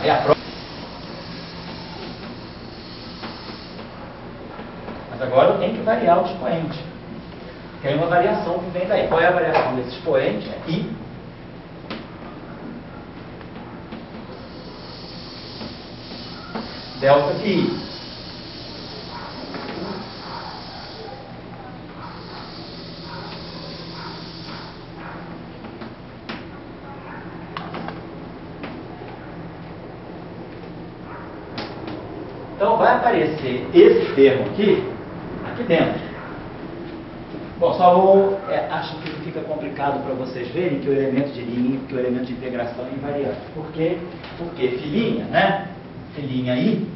É a prova. Mas agora eu tenho que variar o expoente. Tem uma variação que vem daí. Qual é a variação desse expoente? É I. Delta de I. Então vai aparecer esse termo aqui dentro. Bom, só vou... acho que fica complicado para vocês verem que o elemento de linha, que o elemento de integração é invariante. Por quê? Porque filinha, né? Filinha I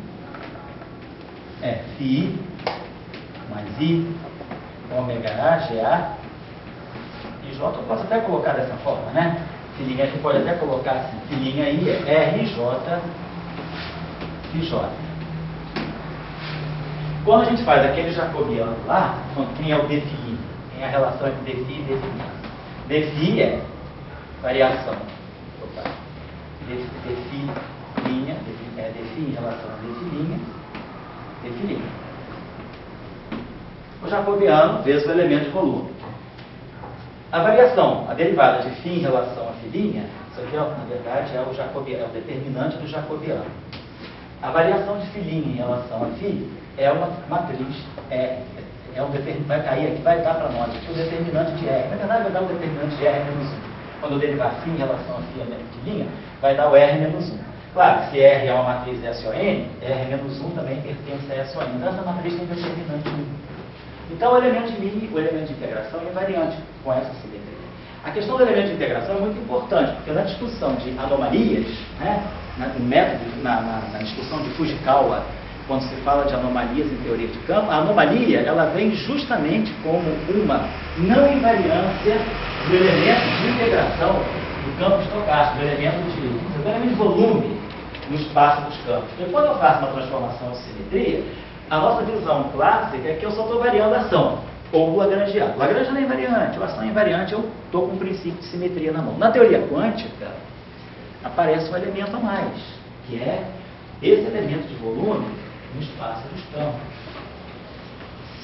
é Φi mais I, ômega A, GA e J. Eu posso até colocar dessa forma, né? Filinha, a gente pode até colocar assim. Filinha I é RJ, FJ. Quando a gente faz aquele jacobiano lá, quem é o dφi? Quem é a relação entre dφi e dφi? dφi é variação. Opa. dφi linha, dφi em relação a dφ linha. O jacobiano vezes o elemento de volume. A variação, a derivada de φ em relação a φ', isso aqui, na verdade, é o determinante do jacobiano. A variação de φ' em relação a φ é uma matriz, vai cair aqui, vai dar para nós aqui o determinante de R. Na verdade, vai dar o determinante de R menos 1. Quando eu derivar φ em relação a φ', vai dar o R menos 1. Claro, se R é uma matriz SON, R menos 1 também pertence a SON. Então, essa matriz tem determinante 1. Então, o elemento de integração é invariante com essa simetria. A questão do elemento de integração é muito importante, porque na discussão de anomalias, né, na discussão de Fujikawa, quando se fala de anomalias em teoria de campo, a anomalia ela vem justamente como uma não invariância do elemento de integração do campo estocástico, do elemento de volume no espaço dos campos. Porque quando eu faço uma transformação de simetria, a nossa visão clássica é que eu só estou variando a ação, ou o Lagrangiano. O Lagrangiano é invariante, a ação é invariante, eu estou com o princípio de simetria na mão. Na teoria quântica, aparece um elemento a mais, que é esse elemento de volume no espaço dos campos.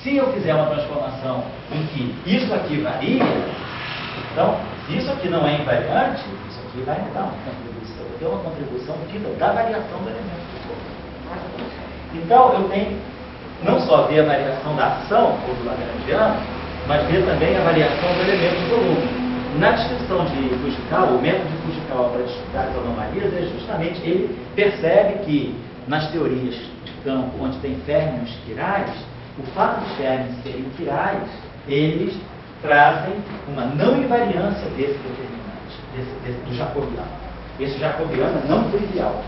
Se eu fizer uma transformação em que isso aqui varia, então, se isso aqui não é invariante, isso aqui vai me dar uma contribuição, vai ter uma contribução da variação do elemento de volume. Então, eu tenho não só ver a variação da ação, ou do Lagrangiano, mas ver também a variação do elemento de volume. Na descrição de Fujikawa, o método de Fujikawa para estudar as anomalias é justamente, ele percebe que nas teorias de campo, onde tem férmions quirais, o fato de férmions serem quirais, eles trazem uma não invariância desse determinante, do jacobiano. Esse jacobiano é não trivial.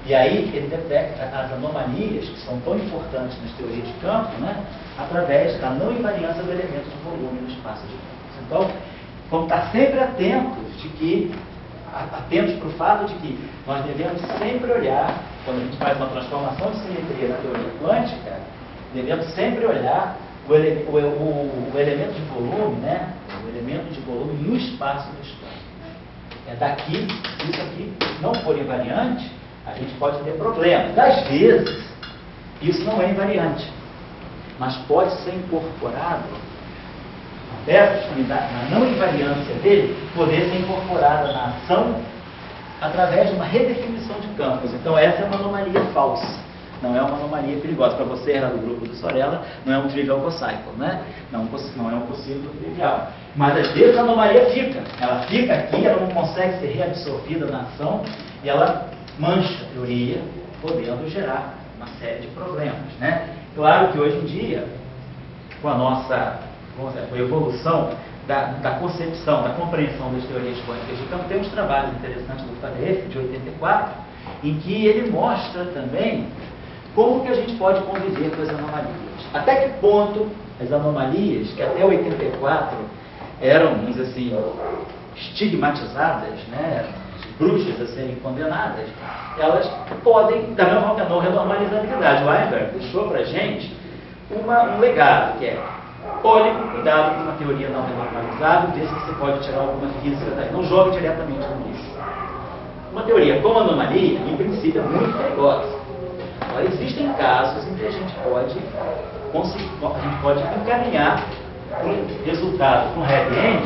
E aí ele detecta as anomalias, que são tão importantes nas teorias de campo, né, através da não invariância do elemento de volume no espaço de campos. Então, vamos estar sempre atentos para o fato de que nós devemos sempre olhar, quando a gente faz uma transformação de simetria na teoria quântica, devemos sempre olhar o elemento de volume, né, o elemento de volume no espaço dos campos. É daqui, se isso aqui não for invariante, a gente pode ter problemas. Às vezes, isso não é invariante, mas pode ser incorporado, na não invariância dele, poder ser incorporada na ação através de uma redefinição de campos. Então, essa é uma anomalia falsa, não é uma anomalia perigosa. Para você, era do grupo do Sorella, não é um trivial cocycle, né? Não é um possível trivial. Mas, às vezes, a anomalia fica. Ela fica aqui, ela não consegue ser reabsorvida na ação e ela mancha a teoria, podendo gerar uma série de problemas, né? Claro que hoje em dia, com a nossa com a evolução da concepção, da compreensão das teorias quânticas de campo, tem uns trabalhos interessantes do Faddeeff, de 84, em que ele mostra também como que a gente pode conviver com as anomalias. Até que ponto as anomalias, que até 84 eram, vamos dizer assim, estigmatizadas, né, bruxas a serem condenadas, elas podem, da mesma forma que a não renormalizabilidade. O Weinberg deixou para a gente um legado, que é: olhe com cuidado com uma teoria não renormalizável, vê se você pode tirar alguma física daí. Não jogue diretamente no lixo. Uma teoria como anomalia, em princípio, hipótese. Agora, existem casos em que a gente pode encaminhar para um resultado, para um happy end,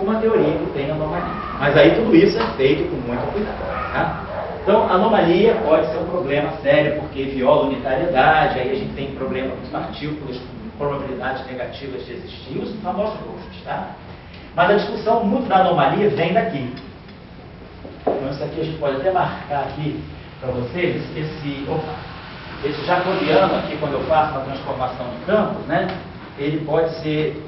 uma teoria que tem anomalia. Mas aí tudo isso é feito com muito cuidado. Tá? Então, anomalia pode ser um problema sério, porque viola a unitariedade, aí a gente tem problema com partículas, com probabilidades negativas de existir, os famosos rostos. Tá? Mas a discussão muito da anomalia vem daqui. Então, isso aqui a gente pode até marcar aqui para vocês, esse jacobiano aqui, quando eu faço uma transformação de campos, né, ele pode ser,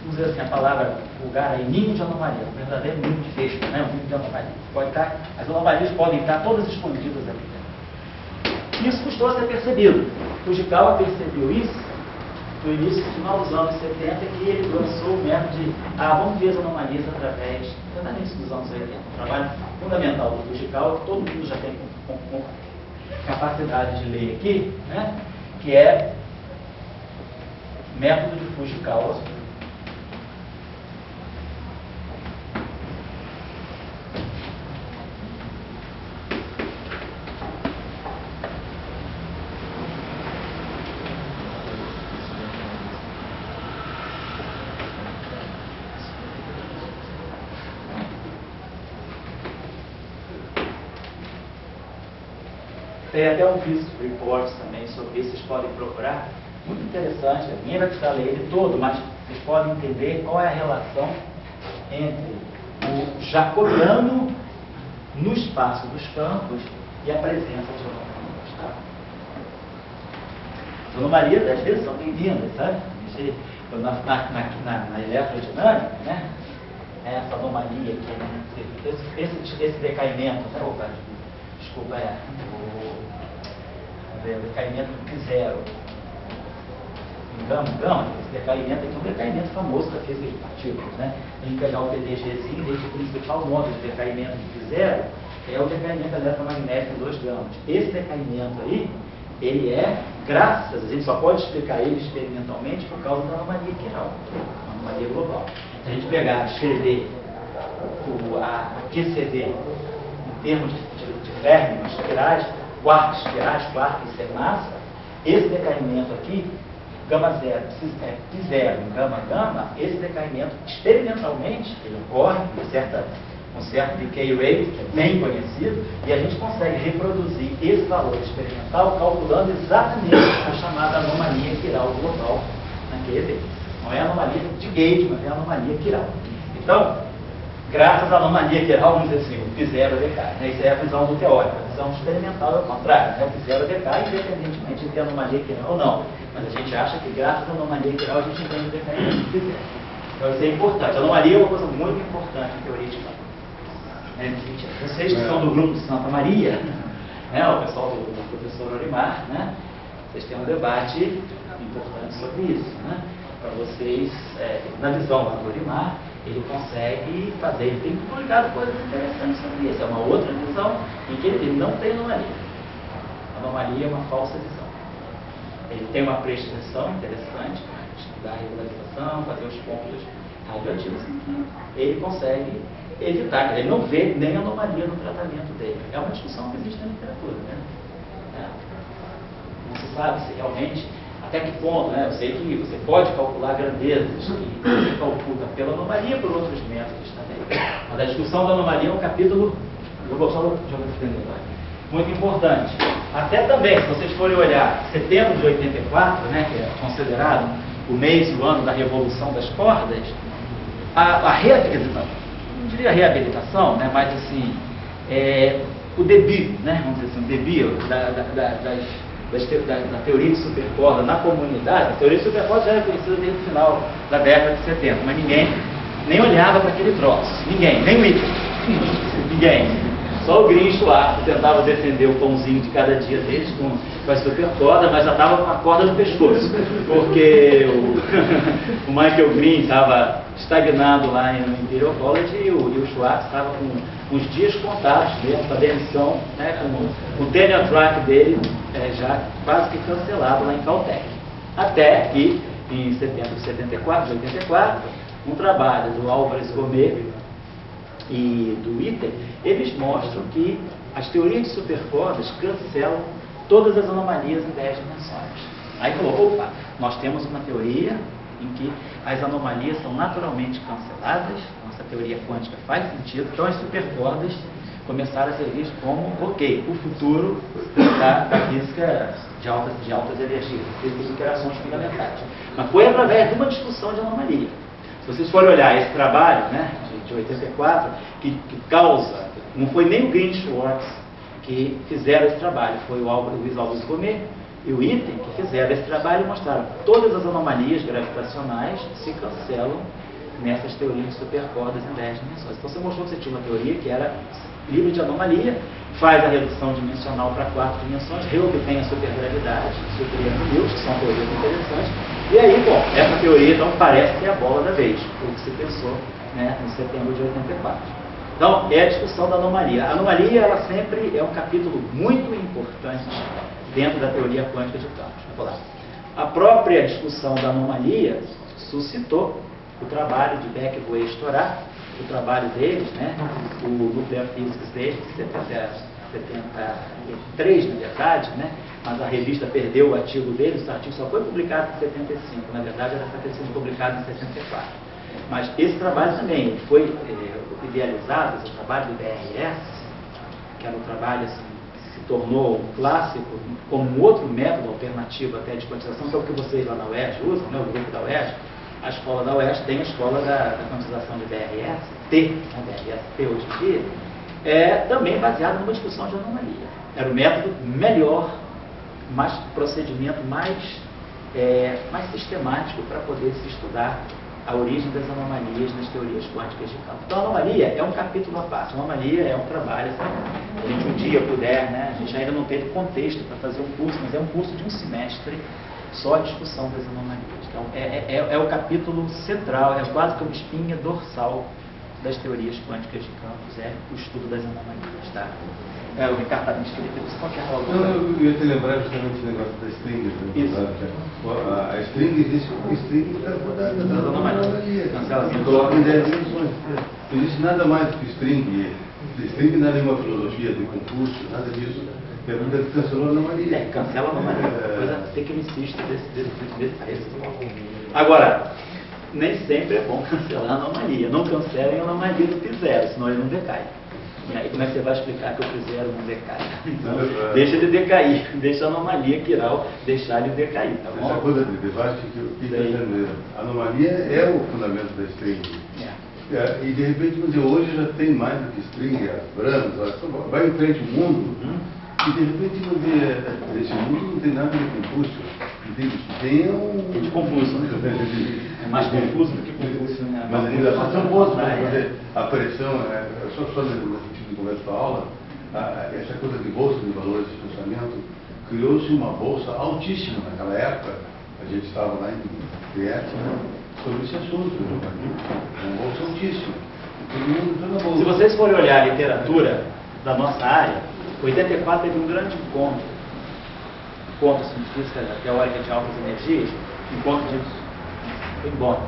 vamos dizer assim, a palavra vulgar aí, ninho de anomalia, um verdadeiro ninho de vespa, né, um ninho de anomalia. Pode estar, as anomalias podem estar todas escondidas aqui. Isso custou a ser percebido. Fujikawa percebeu isso no início de dos anos 70, que ele lançou o método de vamos ver as anomalias através, no início dos anos 80. Um trabalho fundamental do Fujikawa, que todo mundo já tem com capacidade de ler aqui, né? Que é método de Fujikawa. Tem até um Physics Report também sobre isso, vocês podem procurar. Muito interessante, ninguém vai precisar ler ele todo, mas vocês podem entender qual é a relação entre o jacobiano no espaço dos campos e a presença de anomalias. Tá? As anomalias, às vezes, são bem-vindas, sabe? Na eletrodinâmica, né? Essa anomalia aqui, né? Esse decaimento, né? Desculpa, o decaimento de zero. Gama, esse decaimento aqui é um decaimento famoso da física de partículas, né? A gente pegar o PDGzinho, o principal modo de decaimento de zero é o decaimento eletromagnético em 2 gramas. Esse decaimento aí, ele é, a gente só pode explicar ele experimentalmente por causa da anomalia quiral, uma anomalia global. Se a gente pegar, escrever a QCD em termos de Fermi, espirais, quarks, isso é massa, esse decaimento aqui, gama zero, pi zero, gama, esse decaimento, experimentalmente, ele ocorre com certo decay rate, que é bem conhecido, e a gente consegue reproduzir esse valor experimental calculando exatamente a chamada anomalia quiral global naquele evento. Não é a anomalia de gauge, mas é a anomalia quiral. Então, graças à anomalia quiral, vamos dizer assim, o pi zero decai. Né? Isso é a visão do teórico. A visão experimental é o contrário. Né? O pi zero decai, independentemente de ter anomalia quiral ou não. Mas a gente acha que graças à anomalia quiral a gente entende o decaimento do pi zero. Então isso é importante. A anomalia é uma coisa muito importante em teoria de campos. Vocês que são do grupo de Santa Maria, né? O pessoal do professor Orimar, né? Vocês têm um debate importante sobre isso. Né? Para vocês, na visão do Orimar, ele consegue fazer, ele tem publicado coisas interessantes sobre isso. É uma outra visão em que ele não tem anomalia. A anomalia é uma falsa visão. Ele tem uma prescrição interessante para estudar a regularização, fazer os pontos radioativos em que ele consegue evitar. Ele não vê nem anomalia no tratamento dele. É uma discussão que existe na literatura. Né? Não se sabe se realmente, até que ponto, né? Eu sei que você pode calcular grandezas que você calcula pela anomalia por outros métodos também. Mas a discussão da anomalia é um capítulo, eu vou só muito importante. Até também, se vocês forem olhar setembro de 84, né, que é considerado o mês e o ano da revolução das cordas, a reabilitação, não diria reabilitação, né, mas assim, o debut, né, vamos dizer assim, o debut da teoria de supercorda na comunidade. A teoria de supercorda já era conhecida desde o final da década de 70, mas ninguém nem olhava para aquele troço. Ninguém, nem o Hitler. Ninguém. Só o Green Schwartz tentava defender o pãozinho de cada dia deles com a supercorda, mas já estava com a corda no pescoço, porque o Michael Green estava estagnado lá no Imperial College e o Schwartz estava com os dias contados mesmo para demissão, né, com o tenure track dele já quase que cancelado lá em Caltech. Até que, em setembro de 74, 84, um trabalho do Álvares Gomes e do Iter, eles mostram que as teorias de supercordas cancelam todas as anomalias em 10 dimensões. Aí falou, opa, nós temos uma teoria em que as anomalias são naturalmente canceladas, nossa teoria quântica faz sentido, então as supercordas começaram a ser vistas como, ok, o futuro da física de altas energias, física de interações fundamentais. Mas foi através de uma discussão de anomalia. Se vocês forem olhar esse trabalho, né, de 84, que causa, não foi nem o Green e Schwartz que fizeram esse trabalho, foi o Luiz Augusto Gomet e o Item que fizeram esse trabalho e mostraram que todas as anomalias gravitacionais se cancelam nessas teorias de supercordas em 10 dimensões. Então você mostrou que você tinha uma teoria que era livre de anomalia, faz a redução dimensional para 4 dimensões, reobtém a supergravidade, superando Newton, que são teorias interessantes. E aí, bom, essa teoria então parece ser a bola da vez, foi o que se pensou, né, em setembro de 84. Então, é a discussão da anomalia. A anomalia, ela sempre é um capítulo muito importante dentro da teoria quântica de campos. A própria discussão da anomalia suscitou o trabalho de Beck, Boer e Storace, o trabalho deles, né, o Nuclear Physics deles, de 73, na verdade, né, mas a revista perdeu o artigo deles, o artigo só foi publicado em 75, na verdade era para ter sido publicado em 64. Mas esse trabalho também foi idealizado, esse trabalho do BRS, que era um trabalho assim, que se tornou um clássico, como um outro método alternativo até de quantização, que é o que vocês lá na UERJ usam, né, o grupo da UERJ. A escola da UERJ tem a escola da quantização de BRS-T, a BRS-T hoje em dia, também baseado numa discussão de anomalia. Era o método melhor, procedimento mais sistemático para poder se estudar a origem das anomalias nas teorias quânticas de campo. Então, a anomalia é um capítulo à parte. A anomalia é um trabalho, se a gente um dia puder, né, a gente ainda não teve contexto para fazer um curso, mas é um curso de um semestre, só a discussão das anomalias. Então, é o capítulo central, é quase que uma espinha dorsal das teorias quânticas de campos, é o estudo das anomalias, tá? O Ricardo está me escrevendo, você pode falar alguma coisa? Eu ia te lembrar justamente o negócio da string. Isso. A string existe como string das anomalias. Você coloca em 10 dimensões. Não existe nada mais do que string. String não é nenhuma filosofia de Confúcio, nada disso. É porque cancelou a anomalia. Cancela a anomalia. Coisa tecnicista desse ponto. Agora, nem sempre é bom cancelar a anomalia. Não cancelem a anomalia do P0, senão ele não decai. E aí como é que você vai explicar que o P0 não decai? Então, deixa ele decair, deixa a anomalia quiral deixar ele decair, tá bom? Essa coisa de debate que eu fiz entendendo. A anomalia é o fundamento da string. E de repente, hoje já tem mais do que string, Brahms, vai em frente o mundo. E de repente esse mundo não tem nada de Confúcio. Tem de Confúcio, né? É mais confuso do que Confúcio, né? Mas ainda são bons para fazer a pressão, só no sentido de conversa para aula, essa coisa de bolsa de valores de pensamento, criou-se uma bolsa altíssima naquela época, a gente estava lá em Trieste, sobre esse assunto, uma bolsa altíssima. Todo mundo entrou na bolsa. Se vocês forem olhar a literatura da nossa área, 84 teve um grande encontro assim, de física teórica de altas energias, encontro de Bonn,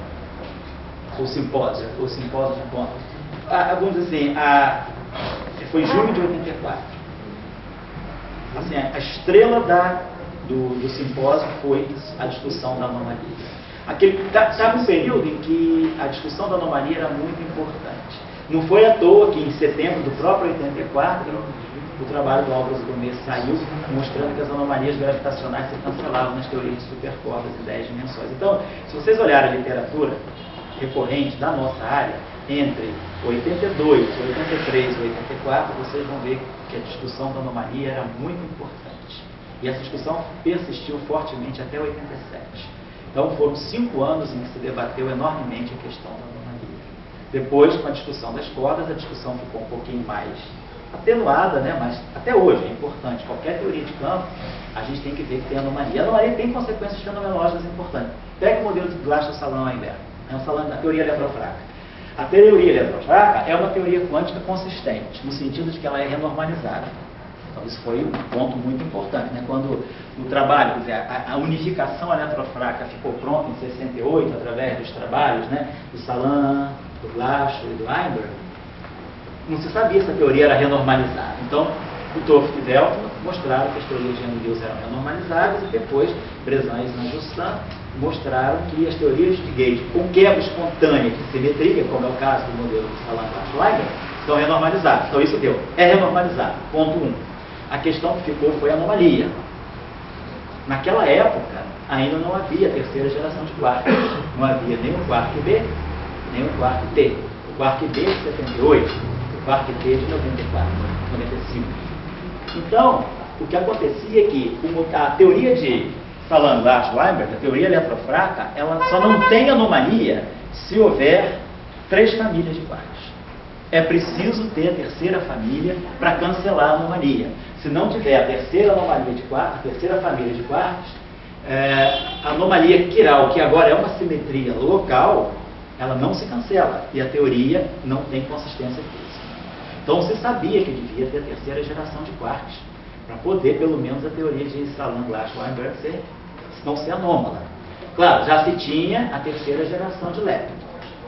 o simpósio de Bonn. Vamos dizer assim, foi em junho de 84. Assim, a estrela do simpósio foi a discussão da anomalia. Estava um período em que a discussão da anomalia era muito importante. Não foi à toa que em setembro do próprio 84, o trabalho do Álvaro Gomes saiu mostrando que as anomalias gravitacionais se cancelavam nas teorias de supercordas em 10 dimensões. Então, se vocês olharem a literatura recorrente da nossa área, entre 82, 83 e 84, vocês vão ver que a discussão da anomalia era muito importante. E essa discussão persistiu fortemente até 87. Então, foram 5 anos em que se debateu enormemente a questão da anomalia. Depois, com a discussão das cordas, a discussão ficou um pouquinho mais atenuada, né? Mas até hoje é importante. Qualquer teoria de campo, a gente tem que ver que tem anomalia. A anomalia tem consequências fenomenológicas importantes. Pega o modelo de Glasgow-Salão-Einberg, a teoria eletrofraca. A teoria eletrofraca é uma teoria quântica consistente, no sentido de que ela é renormalizada. Então, isso foi um ponto muito importante, né? Quando o trabalho, quer dizer, a unificação eletrofraca ficou pronta em 68, através dos trabalhos, né, do Salan, do Glasgow e do Einberg, não se sabia se a teoria era renormalizada. Então, O Toft e Delta mostraram que as teorias de Young-Mills eram renormalizáveis e depois Brezan e Jean-Justin mostraram que as teorias de Gauge com quebra espontânea de simetria, como é o caso do modelo de Salant-Schleiber, são renormalizáveis. Então isso deu. É renormalizável. Ponto 1. A questão que ficou foi a anomalia. Naquela época, ainda não havia a terceira geração de quarks. Não havia nem o quark B, nem o quark T. O quark B de 78, o quark T de 94, 95. Então, o que acontecia é que a teoria de Salant-Schleiber, a teoria eletrofraca, ela só não tem anomalia se houver 3 famílias de quarks. É preciso ter a terceira família para cancelar a anomalia. Se não tiver a terceira anomalia de quarks, a terceira família de quarks, a anomalia quiral, que agora é uma simetria local, ela não se cancela e a teoria não tem consistência física. Então se sabia que devia ter a terceira geração de quarks para poder, pelo menos, a teoria de Salant-Schleiber não ser anômala. Claro, já se tinha a terceira geração de leptons,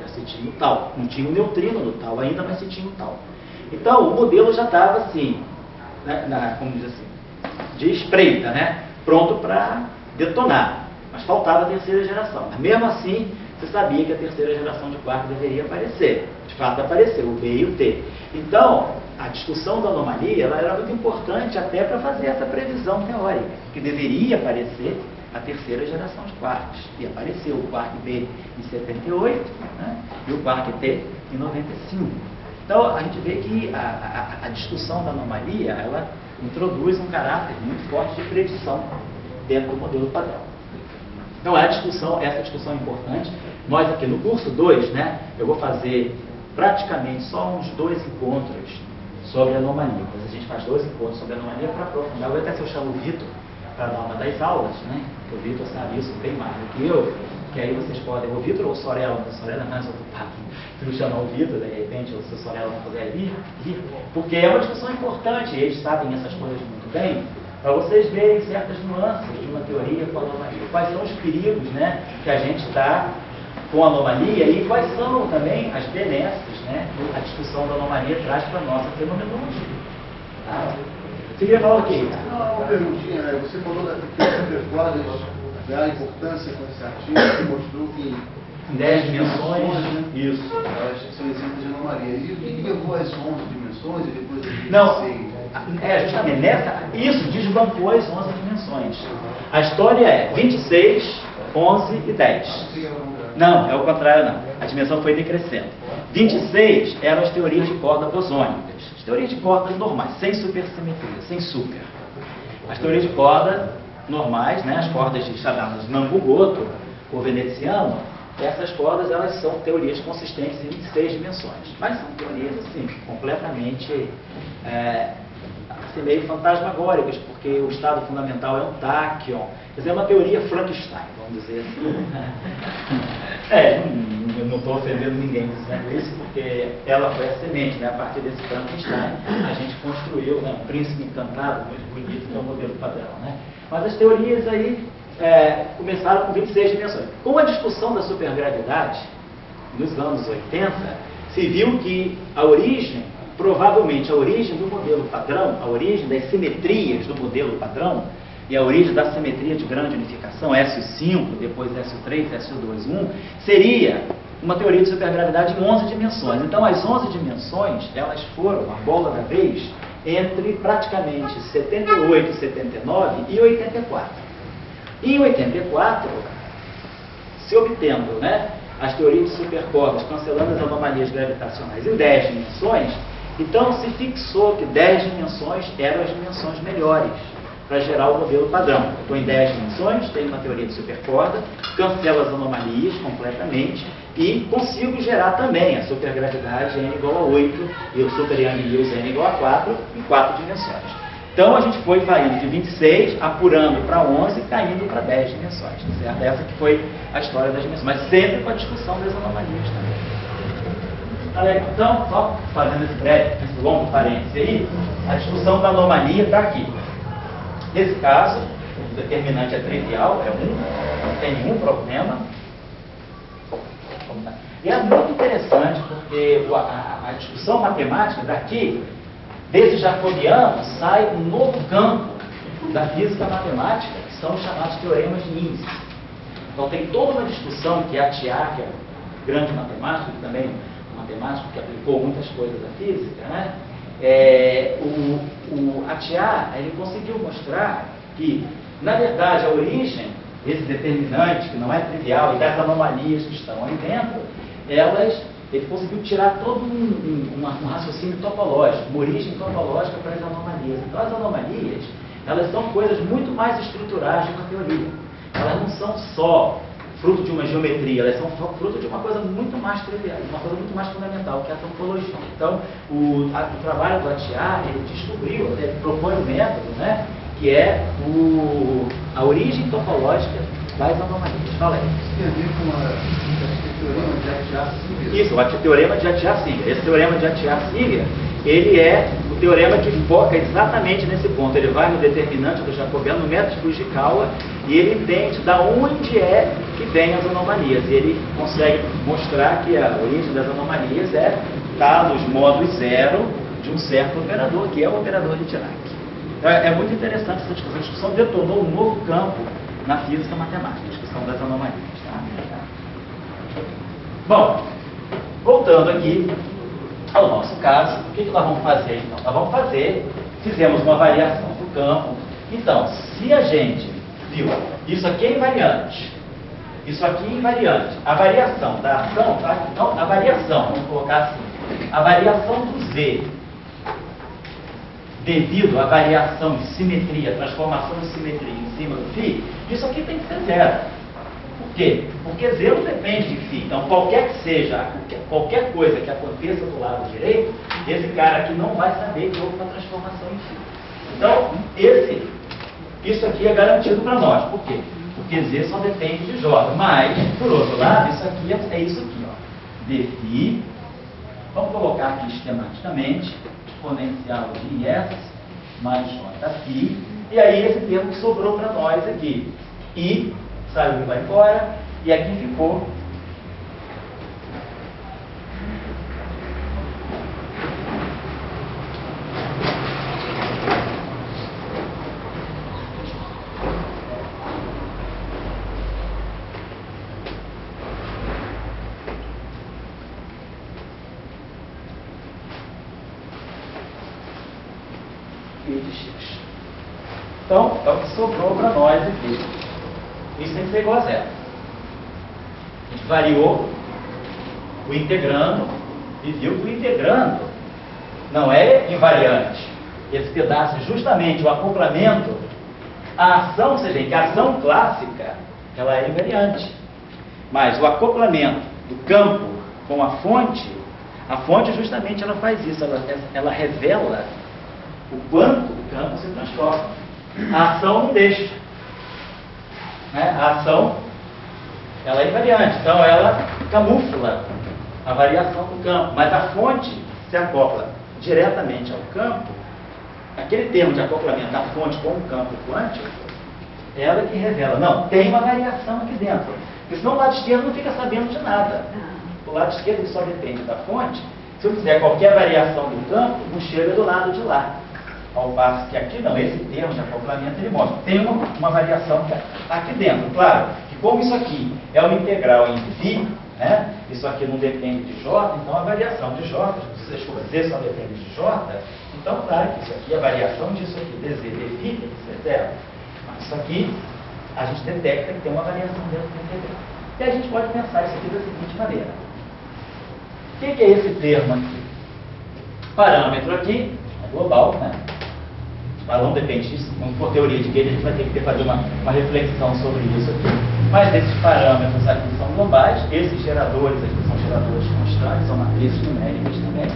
já se tinha o tal. Não tinha o neutrino no tal ainda, mas se tinha o tal. Então o modelo já estava assim, como diz assim, de espreita, né? Pronto para detonar, mas faltava a terceira geração. Mas mesmo assim, você sabia que a terceira geração de quark deveria aparecer. De fato apareceu, o B e o T. Então, a discussão da anomalia ela era muito importante até para fazer essa previsão teórica, que deveria aparecer a terceira geração de quarks. E apareceu o quark B em 78, né? E o quark T em 95. Então, a gente vê que a discussão da anomalia, ela introduz um caráter muito forte de predição dentro do modelo padrão. Então, essa discussão é importante. Nós aqui no curso 2, né, eu vou fazer praticamente só uns 2 encontros sobre anomalia. Mas a gente faz 2 encontros sobre anomalia para aprofundar. Eu vou até se eu chamo o Vitor para dar uma das aulas, né? O Vitor sabe isso bem mais do que eu, que aí vocês podem, o Vitor ou o Sorella, o Sorella é mais ocupado, se eu chamar o Vitor, de repente, ou se o Sorella não puder vir, porque é uma discussão importante, eles sabem essas coisas muito bem, para vocês verem certas nuances de uma teoria com anomalia. Quais são os perigos, né, que a gente está com a anomalia e quais são também as benesses, né, a discussão da anomalia traz para a nossa fenomenologia. Tá? Você queria falar o quê? Uma perguntinha, né? Você falou da superquadras, da importância com esse artigo, que mostrou que em 10 dimensões, né? Isso. Elas são exemplos de anomalia. E o que levou às 11 dimensões e depois às 26? Não, justamente isso desbancou as 11 dimensões. A história é 26, 11 e 10. Não, é o contrário não. A dimensão foi decrescendo. 26 eram as teorias de corda bosônicas. As teorias de cordas normais, sem supersimetria, sem super. As teorias de corda normais, né, as cordas chamadas Nambu-Goto ou veneziano, essas cordas elas são teorias consistentes em 26 dimensões. Mas são teorias assim, completamente assim, meio fantasmagóricas, porque o estado fundamental é um táquion. Quer dizer, é uma teoria Frankenstein, vamos dizer assim. Eu não estou ofendendo ninguém dizendo isso, porque ela foi a semente, né? A partir desse Frankenstein, a gente construiu, né, um príncipe encantado, muito bonito, que é o modelo padrão, né? Mas as teorias aí começaram com 26 dimensões. Com a discussão da supergravidade, nos anos 80, se viu que a origem, provavelmente a origem do modelo padrão, a origem das simetrias do modelo padrão, e a origem da simetria de grande unificação, SU5, depois SU3, SU2, seria uma teoria de supergravidade em 11 dimensões. Então, as 11 dimensões, elas foram a bola da vez entre praticamente 78, 79 e 84. Em 84, se obtendo, né, as teorias de supercordas, cancelando as anomalias gravitacionais em 10 dimensões, então se fixou que 10 dimensões eram as dimensões melhores para gerar o modelo padrão. Então, em 10 dimensões, tem uma teoria de supercorda, cancela as anomalias completamente e consigo gerar também a supergravidade n igual a 8 e o super Young-Mills n igual a 4 em 4 dimensões. Então, a gente foi indo de 26, apurando para 11 e caindo para 10 dimensões. Certo? Essa que foi a história das dimensões, mas sempre com a discussão das anomalias também. Então, só fazendo esse longo parênteses aí, a discussão da anomalia está aqui. Nesse caso, o determinante é trivial, é 1, não tem nenhum problema. E é muito interessante porque a discussão matemática daqui Desse jacobiano sai um novo campo da física matemática, que são os chamados teoremas de Nys. Então tem toda uma discussão que a Thiard, que é um grande matemático, que também um matemático que aplicou muitas coisas à física, né? A Thiard, ele conseguiu mostrar que, na verdade, a origem desse determinante, que não é trivial, e das anomalias que estão aí dentro, ele conseguiu tirar todo um raciocínio topológico, uma origem topológica para as anomalias. Então, as anomalias, elas são coisas muito mais estruturais de uma teoria. Elas não são só fruto de uma geometria, elas são fruto de uma coisa muito mais trivial, uma coisa muito mais fundamental, que é a topologia. Então, o trabalho do Thiard, ele descobriu, ele propõe um método, né, que é a origem topológica das anomalias. Fala aí. Isso tem a ver com o teorema de Atiyah-Singer. Isso, o teorema de Atiyah-Singer. Esse teorema de Atiyah-Singer, ele é o teorema que foca exatamente nesse ponto. Ele vai no determinante do jacobiano, no método de Fujisawa, e ele entende da onde é que vem as anomalias. E ele consegue mostrar que a origem das anomalias está nos módulos zero de um certo operador, que é o operador de Dirac. Então, é muito interessante essa discussão. A discussão detonou um novo campo na física matemática, a discussão das anomalias. Tá? Bom, voltando aqui ao nosso caso, o que nós vamos fazer então? Nós vamos fizemos uma variação do campo. Então, se a gente viu, isso aqui é invariante, isso aqui é invariante, a variação da ação, tá? Então, a variação, vamos colocar assim, a variação do Z, devido à variação de simetria, transformação de simetria em cima do φ, isso aqui tem que ser zero. Por quê? Porque Z não depende de φ. Então, qualquer que seja, qualquer coisa que aconteça do lado direito, esse cara aqui não vai saber que houve uma transformação em φ. Então, isso aqui é garantido para nós. Por quê? Porque Z só depende de J. Mas, por outro lado, isso aqui é isso aqui, ó. dφ, vamos colocar aqui esquematicamente, exponencial de IS mais Jφ, e aí esse termo que sobrou para nós aqui. I saiu e vai embora, e aqui ficou de X. Então, é o que sobrou para nós aqui. Isso tem que ser igual a zero. A gente variou o integrando e viu que o integrando não é invariante. Esse pedaço é justamente o acoplamento, a ação, você vê que a ação clássica, ela é invariante. Mas o acoplamento do campo com a fonte justamente ela faz isso, ela revela o quanto o campo se transforma. A ação não deixa. Né? A ação, ela é invariante, então ela camufla a variação do campo, mas a fonte se acopla diretamente ao campo. Aquele termo de acoplamento da fonte com o campo quântico, ela que revela, não, tem uma variação aqui dentro. Porque senão o lado esquerdo não fica sabendo de nada. O lado esquerdo que só depende da fonte, se eu fizer qualquer variação do campo, não chega do lado de lá. Ao passo que aqui não, esse termo de acoplamento ele mostra, tem uma variação aqui dentro. Claro, que como isso aqui é uma integral em φ, né? Isso aqui não depende de J, então a variação de J, desculpa, Z só depende de J, então claro que isso aqui, a variação disso aqui, dz, dφ, tem que ser zero. Mas isso aqui, a gente detecta que tem uma variação dentro do integral. E a gente pode pensar isso aqui da seguinte maneira. O que é esse termo aqui? Parâmetro aqui, é global, né? Não depende disso, por teoria de Gödel, a gente vai ter que fazer uma reflexão sobre isso aqui. Mas esses parâmetros aqui são globais, esses geradores aqui são geradores constantes, são matrizes numéricas também.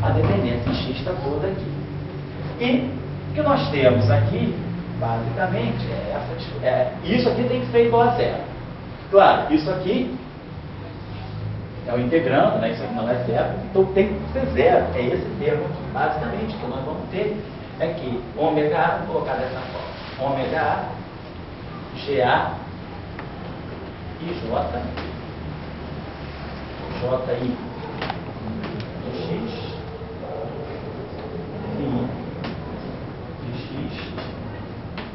A dependência em X está toda aqui. E o que nós temos aqui, basicamente, isso aqui tem que ser igual a zero. Claro, isso aqui é o integrando, né? Isso aqui não é zero, então tem que ser zero. É esse termo aqui, basicamente, que nós vamos ter é que ômega A, vou colocar dessa forma, ômega A, GA e J, JI do X,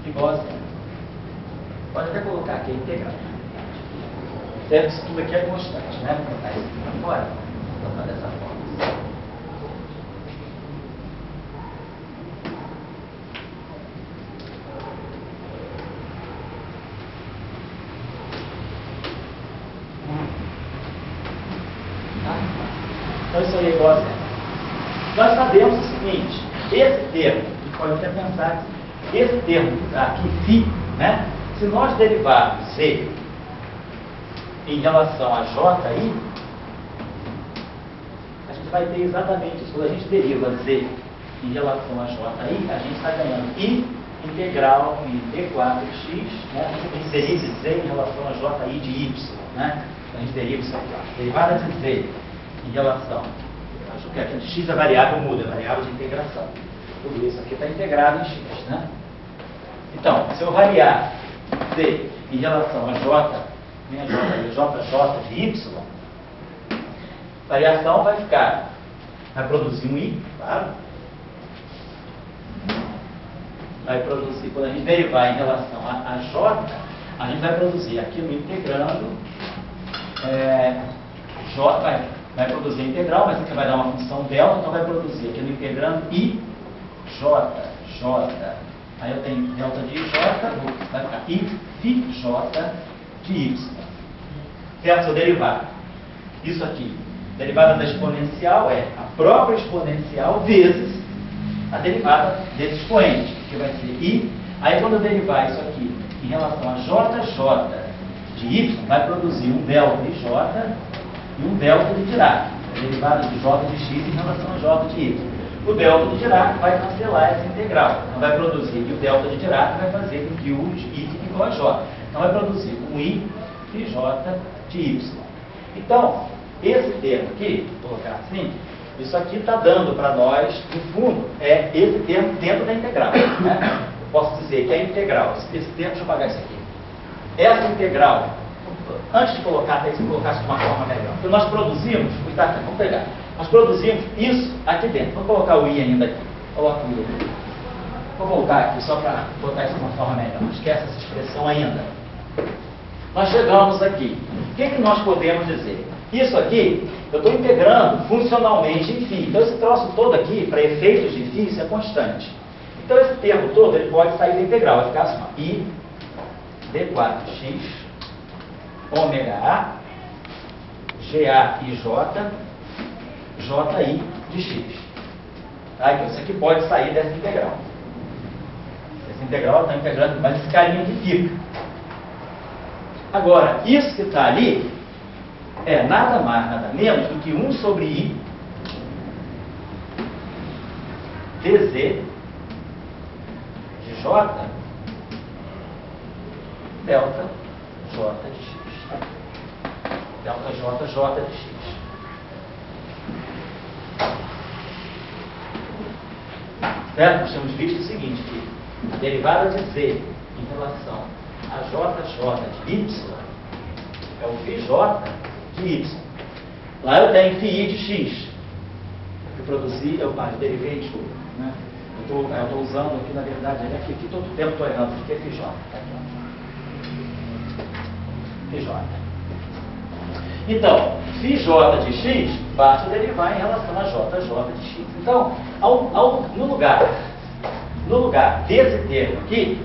igual a zero. Pode até colocar aqui a integral. Certo? Isso tudo aqui é constante, né? Vou colocar isso aqui para fora. Vou botar dessa forma. Então isso aí é igual a zero. Nós sabemos o seguinte, esse termo, e pode até pensar que esse termo aqui, φ, né? Se nós derivarmos z em relação a ji, a gente vai ter exatamente isso. Quando a gente deriva z em relação a ji, a gente está ganhando i integral em d4x, né? A gente deriva z em relação a ji de y, né? A gente deriva isso aqui, ó. Derivada de z em relação, acho que aqui x a variável muda, a variável de integração. Tudo isso aqui está integrado em x, né? Então, se eu variar z em relação a j, minha j e jj de y, a variação vai produzir um i, claro. Vai produzir, quando a gente derivar em relação a j, a gente vai produzir aquilo integrando, j vai produzir a integral, mas aqui vai dar uma função delta, então vai produzir aquilo integrando i, j. Aí eu tenho delta de j, vai ficar i, φ, j de y. Certo? Se eu derivar isso aqui, derivada da exponencial é a própria exponencial vezes a derivada desse expoente, que vai ser i. Aí quando eu derivar isso aqui em relação a jj de y, vai produzir um delta de j e um delta de Dirac, a derivada de j de x em relação a j de y. O delta de Dirac vai cancelar essa integral, então vai produzir, e o delta de Dirac vai fazer com que o i fique igual a j. Então vai produzir um i de j de y. Então, esse termo aqui, vou colocar assim, isso aqui está dando para nós, no fundo, é esse termo dentro da integral. Né? Posso dizer que a integral, esse termo, deixa eu apagar isso aqui. Essa integral, antes de colocar, até se colocasse de uma forma melhor. Então nós produzimos, vamos pegar, nós produzimos isso aqui dentro. Vamos colocar o i ainda aqui. Coloca o i aqui. Vou voltar aqui só para botar isso de uma forma melhor. Não esquece essa expressão ainda. Nós chegamos aqui. O que nós podemos dizer? Isso aqui, eu estou integrando funcionalmente em φ. Então esse troço todo aqui, para efeitos de φ, isso é constante. Então esse termo todo, ele pode sair da integral. Vai ficar assim, ó, i d4x ômega a, GA e J, JI de x. Tá? Então isso aqui pode sair dessa integral. Essa integral está integrando, mas esse carinha que fica. Agora, isso que está ali é nada mais, nada menos do que 1 sobre I dz de J delta J de x. Delta J de x. Certo? Nós temos visto o seguinte, que a derivada de z em relação a JJ de y é o φJ de y. Lá eu tenho φi de x. Eu produzi, eu derivei, desculpa. Né? Eu estou usando aqui, na verdade, aqui todo o tempo estou errando, aqui é φJ. φJ. Então, φJ de x, basta derivar em relação a JJ de x. Então, no lugar desse termo aqui,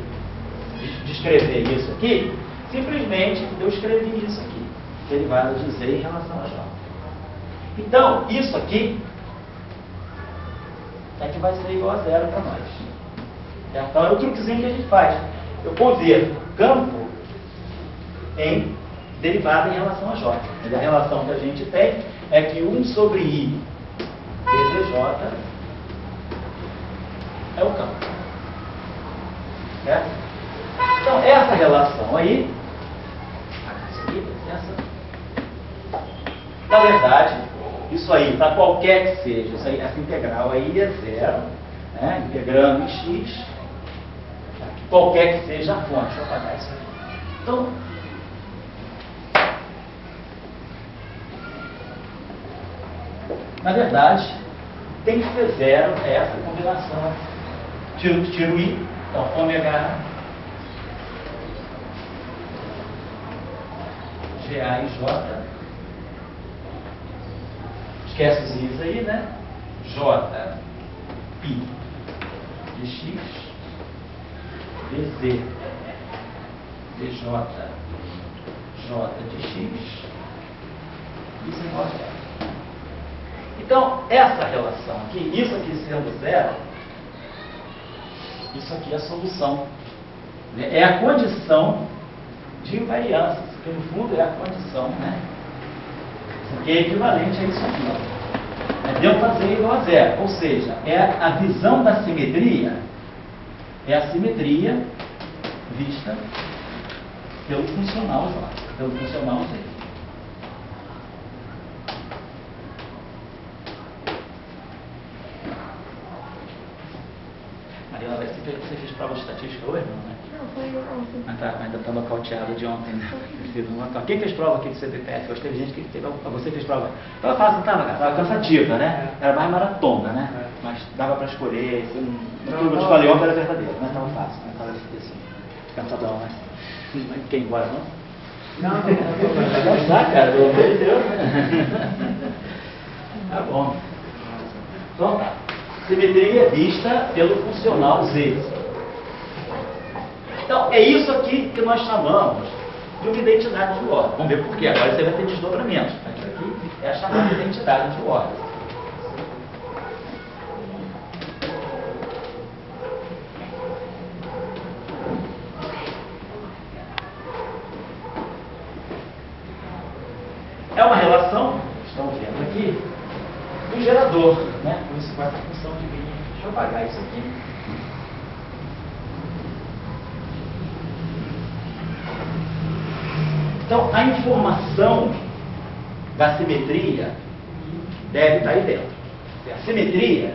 de escrever isso aqui, simplesmente eu escrevi isso aqui, derivada de z em relação a j. Então, isso aqui é que vai ser igual a zero para nós. Então, é o truquezinho que a gente faz. Eu converto campo em derivada em relação a j. Mas a relação que a gente tem é que 1 sobre i dzj é o campo. Certo? Então, essa relação aí, na verdade, isso aí, para qualquer que seja, isso aí, essa integral aí é zero, né? Integrando em x, qualquer que seja a fonte. Deixa eu apagar isso aqui. Então, na verdade, tem que ser zero essa combinação. Tiro i, então ômega GA e J. Esquece os I's aí, né? J, I de X, DZ, DJ, J de X, e sem zero. Então, essa relação aqui, isso aqui sendo zero, isso aqui é a solução. É a condição de invariância. Isso aqui, no fundo, é a condição, né? Isso aqui é equivalente a isso aqui. É ΔZ igual a zero. Ou seja, é a visão da simetria, é a simetria vista pelo funcional J, pelo funcional Z. Mariana, você fez prova de estatística hoje, não, né? Não, foi ontem. Ah, tá, ainda está nocauteado de ontem, né? Quem fez prova aqui do CPPF? Hoje teve gente que teve. Você fez prova. Estava fácil, não estava, cara? Estava cansativa, né? Era mais maratona, né? Mas dava para escolher. Não, que eu escolhi ontem era verdadeiro, mas estava fácil. Né? Estava assim, cansadão, né? Não quer ir embora, não? Não. Tá, cara, pelo amor de Deus, né? Tá bom. Então tá. Simetria vista pelo funcional Z. Então, é isso aqui que nós chamamos de uma identidade de ordem. Vamos ver por quê. Agora você vai ter desdobramentos. Isso aqui é a chamada identidade de ordem. É uma relação, estamos vendo aqui, do gerador, né? Com essa função de green. Deixa eu apagar isso aqui. Então, a informação da simetria deve estar aí dentro. A simetria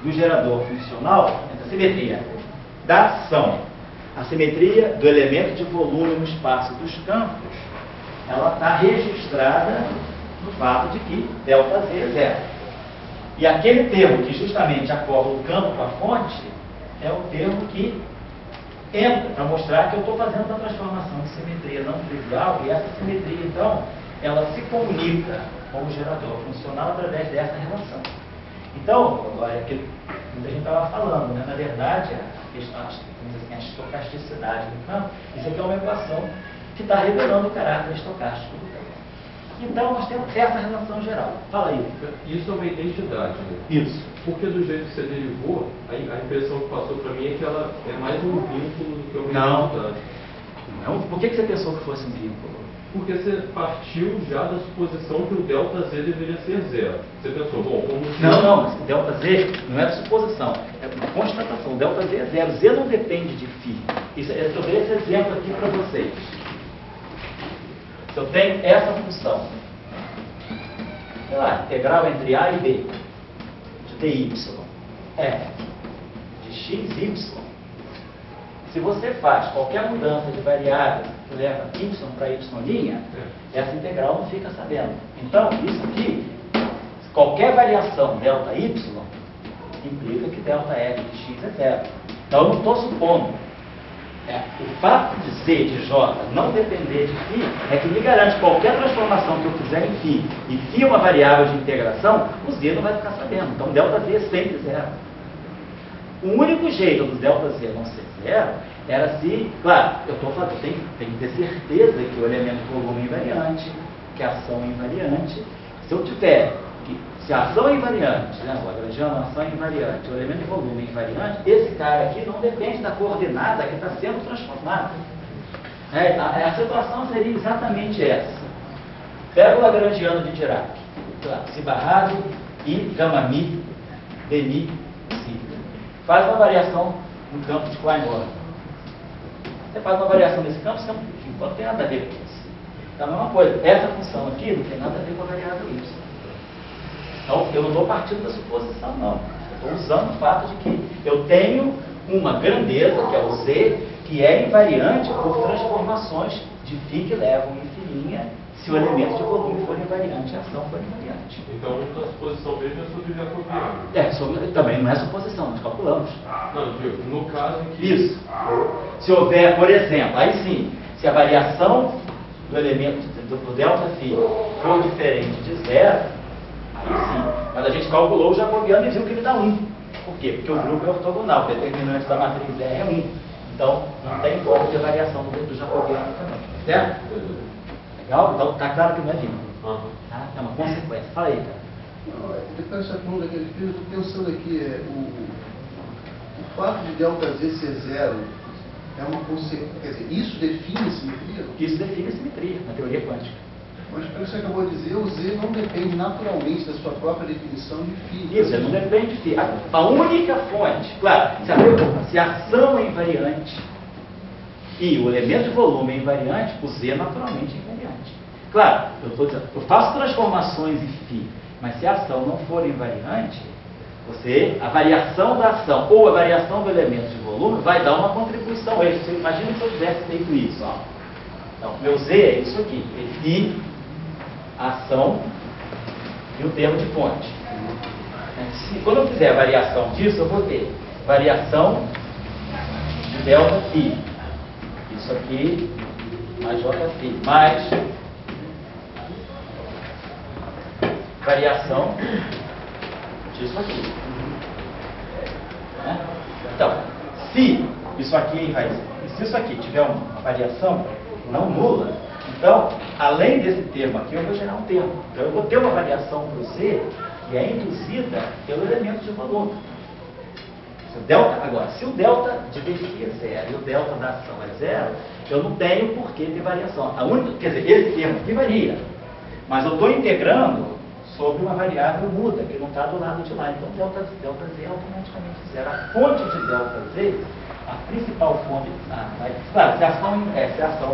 do gerador funcional, a simetria da ação, a simetria do elemento de volume no espaço dos campos, ela está registrada no fato de que ΔZ é zero. E aquele termo que justamente acopla o campo com a fonte é o termo que entra para mostrar que eu estou fazendo uma transformação de simetria não trivial, e essa simetria, então, ela se comunica com o gerador funcional através dessa relação. Então, agora, aquilo que muita gente estava falando, né? Na verdade, a estocasticidade do campo, isso aqui é uma equação que está revelando o caráter estocástico do campo. Então, nós temos essa relação geral. Fala aí. Isso é uma identidade, né? Isso. Porque do jeito que você derivou, a impressão que passou para mim é que ela é mais um vínculo do que uma identidade. Não. Por que você pensou que fosse um vínculo? Porque você partiu já da suposição que o ΔZ deveria ser zero. Você pensou, bom, como... Não, mas ΔZ não é suposição, é uma constatação. ΔZ é zero. Z não depende de φ. Eu dei esse exemplo aqui para vocês. Se eu tenho essa função, sei lá, integral entre A e B, de dy, f de xy, se você faz qualquer mudança de variável que leva y para y', essa integral não fica sabendo. Então, isso aqui, qualquer variação ΔY, implica que ΔF de x é zero. Então, eu não estou supondo. O fato de Z de J não depender de φ é que me garante qualquer transformação que eu fizer em φ, e φ é uma variável de integração, o Z não vai ficar sabendo. Então, ΔZ é sempre zero. O único jeito do ΔZ não ser zero era se, claro, eu estou falando, tem que ter certeza que o elemento volume é invariante, que a ação é invariante. Se eu tiver, se a ação é invariante, né, o Lagrangiano, a ação é invariante, o elemento de volume é invariante, esse cara aqui não depende da coordenada que está sendo transformada. A situação seria exatamente essa. Pega o Lagrangiano de Dirac, se barrado, I, gama mi, dmi, si. Faz uma variação no campo de Klein-Bordner. Você faz uma variação nesse campo, não tem nada a ver com isso. Então, a mesma coisa, essa função aqui não tem nada a ver com a variável y. Então, eu não estou partindo da suposição, não. Eu estou usando o fato de que eu tenho uma grandeza, que é o Z, que é invariante por transformações de φ que levam em filinha, se o elemento de volume for invariante, a ação for invariante. Então, a suposição mesmo é sobre jacobiano. Também não é suposição, nós calculamos. Não, digo, no caso em que... Isso. Se houver, por exemplo, aí sim, Se a variação do elemento do ΔΦ for diferente de zero, aí sim. Mas a gente calculou o jacobiano e viu que ele dá 1. Por quê? Porque o grupo é ortogonal, o determinante da matriz R é 1. Então, não tem como ter variação do jacobiano também. Certo? Legal? Então, está claro que não é vínculo. Tá? É uma consequência. Fala aí, cara. Não, depois dessa pergunta que ele fez, eu estou pensando aqui, o fato de ΔZ ser zero é uma consequência, quer dizer, isso define simetria? Isso define a simetria na teoria quântica. Mas pelo que você acabou de dizer, o Z não depende naturalmente da sua própria definição de φ. Isso, não depende de φ. A única fonte, claro, se a ação é invariante e o elemento de volume é invariante, o Z naturalmente é invariante. Claro, eu faço transformações em φ, mas se a ação não for invariante, a variação da ação ou a variação do elemento de volume vai dar uma contribuição extra. Imagina se eu tivesse feito isso. Ó. Então, meu Z é isso aqui. Φ, a ação e o termo de fonte. Quando eu fizer a variação disso, eu vou ter variação de ΔΦ. Isso aqui, mais JΦ, mais variação disso aqui. Né? Então, se isso aqui tiver uma variação não nula, então, além desse termo aqui, eu vou gerar um termo. Então, eu vou ter uma variação para o Z que é induzida pelo elemento de volume. Agora, se o delta de Φ é zero e o delta da ação é zero, eu não tenho por que ter variação. Quer dizer, esse termo aqui varia, mas eu estou integrando sobre uma variável muda, que não está do lado de lá. Então, ΔZ é automaticamente zero. A fonte de ΔZ, a principal fonte... claro, se a ação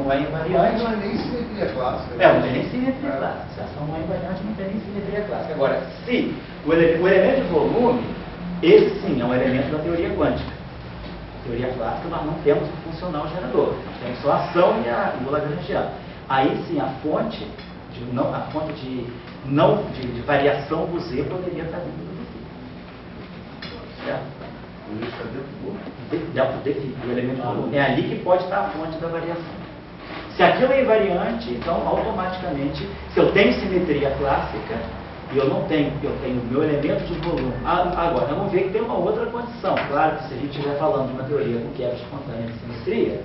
não é invariante... Não é nem simetria clássica. Não tem nem simetria clássica. Se a ação não é invariante, não tem nem simetria clássica. Agora, se o elemento de volume, esse sim é um elemento da teoria quântica. Na teoria clássica, nós não temos o funcional gerador. Nós temos só a ação e o lagrangiano. Aí sim, a fonte de variação do Z poderia estar dentro do Φ. Certo? Do elemento volume. É ali que pode estar a fonte da variação. Se aquilo é invariante, então automaticamente, se eu tenho simetria clássica e eu não tenho, eu tenho meu elemento de volume. Agora, vamos ver que tem uma outra condição. Claro que se a gente estiver falando de uma teoria com quebra espontânea de simetria,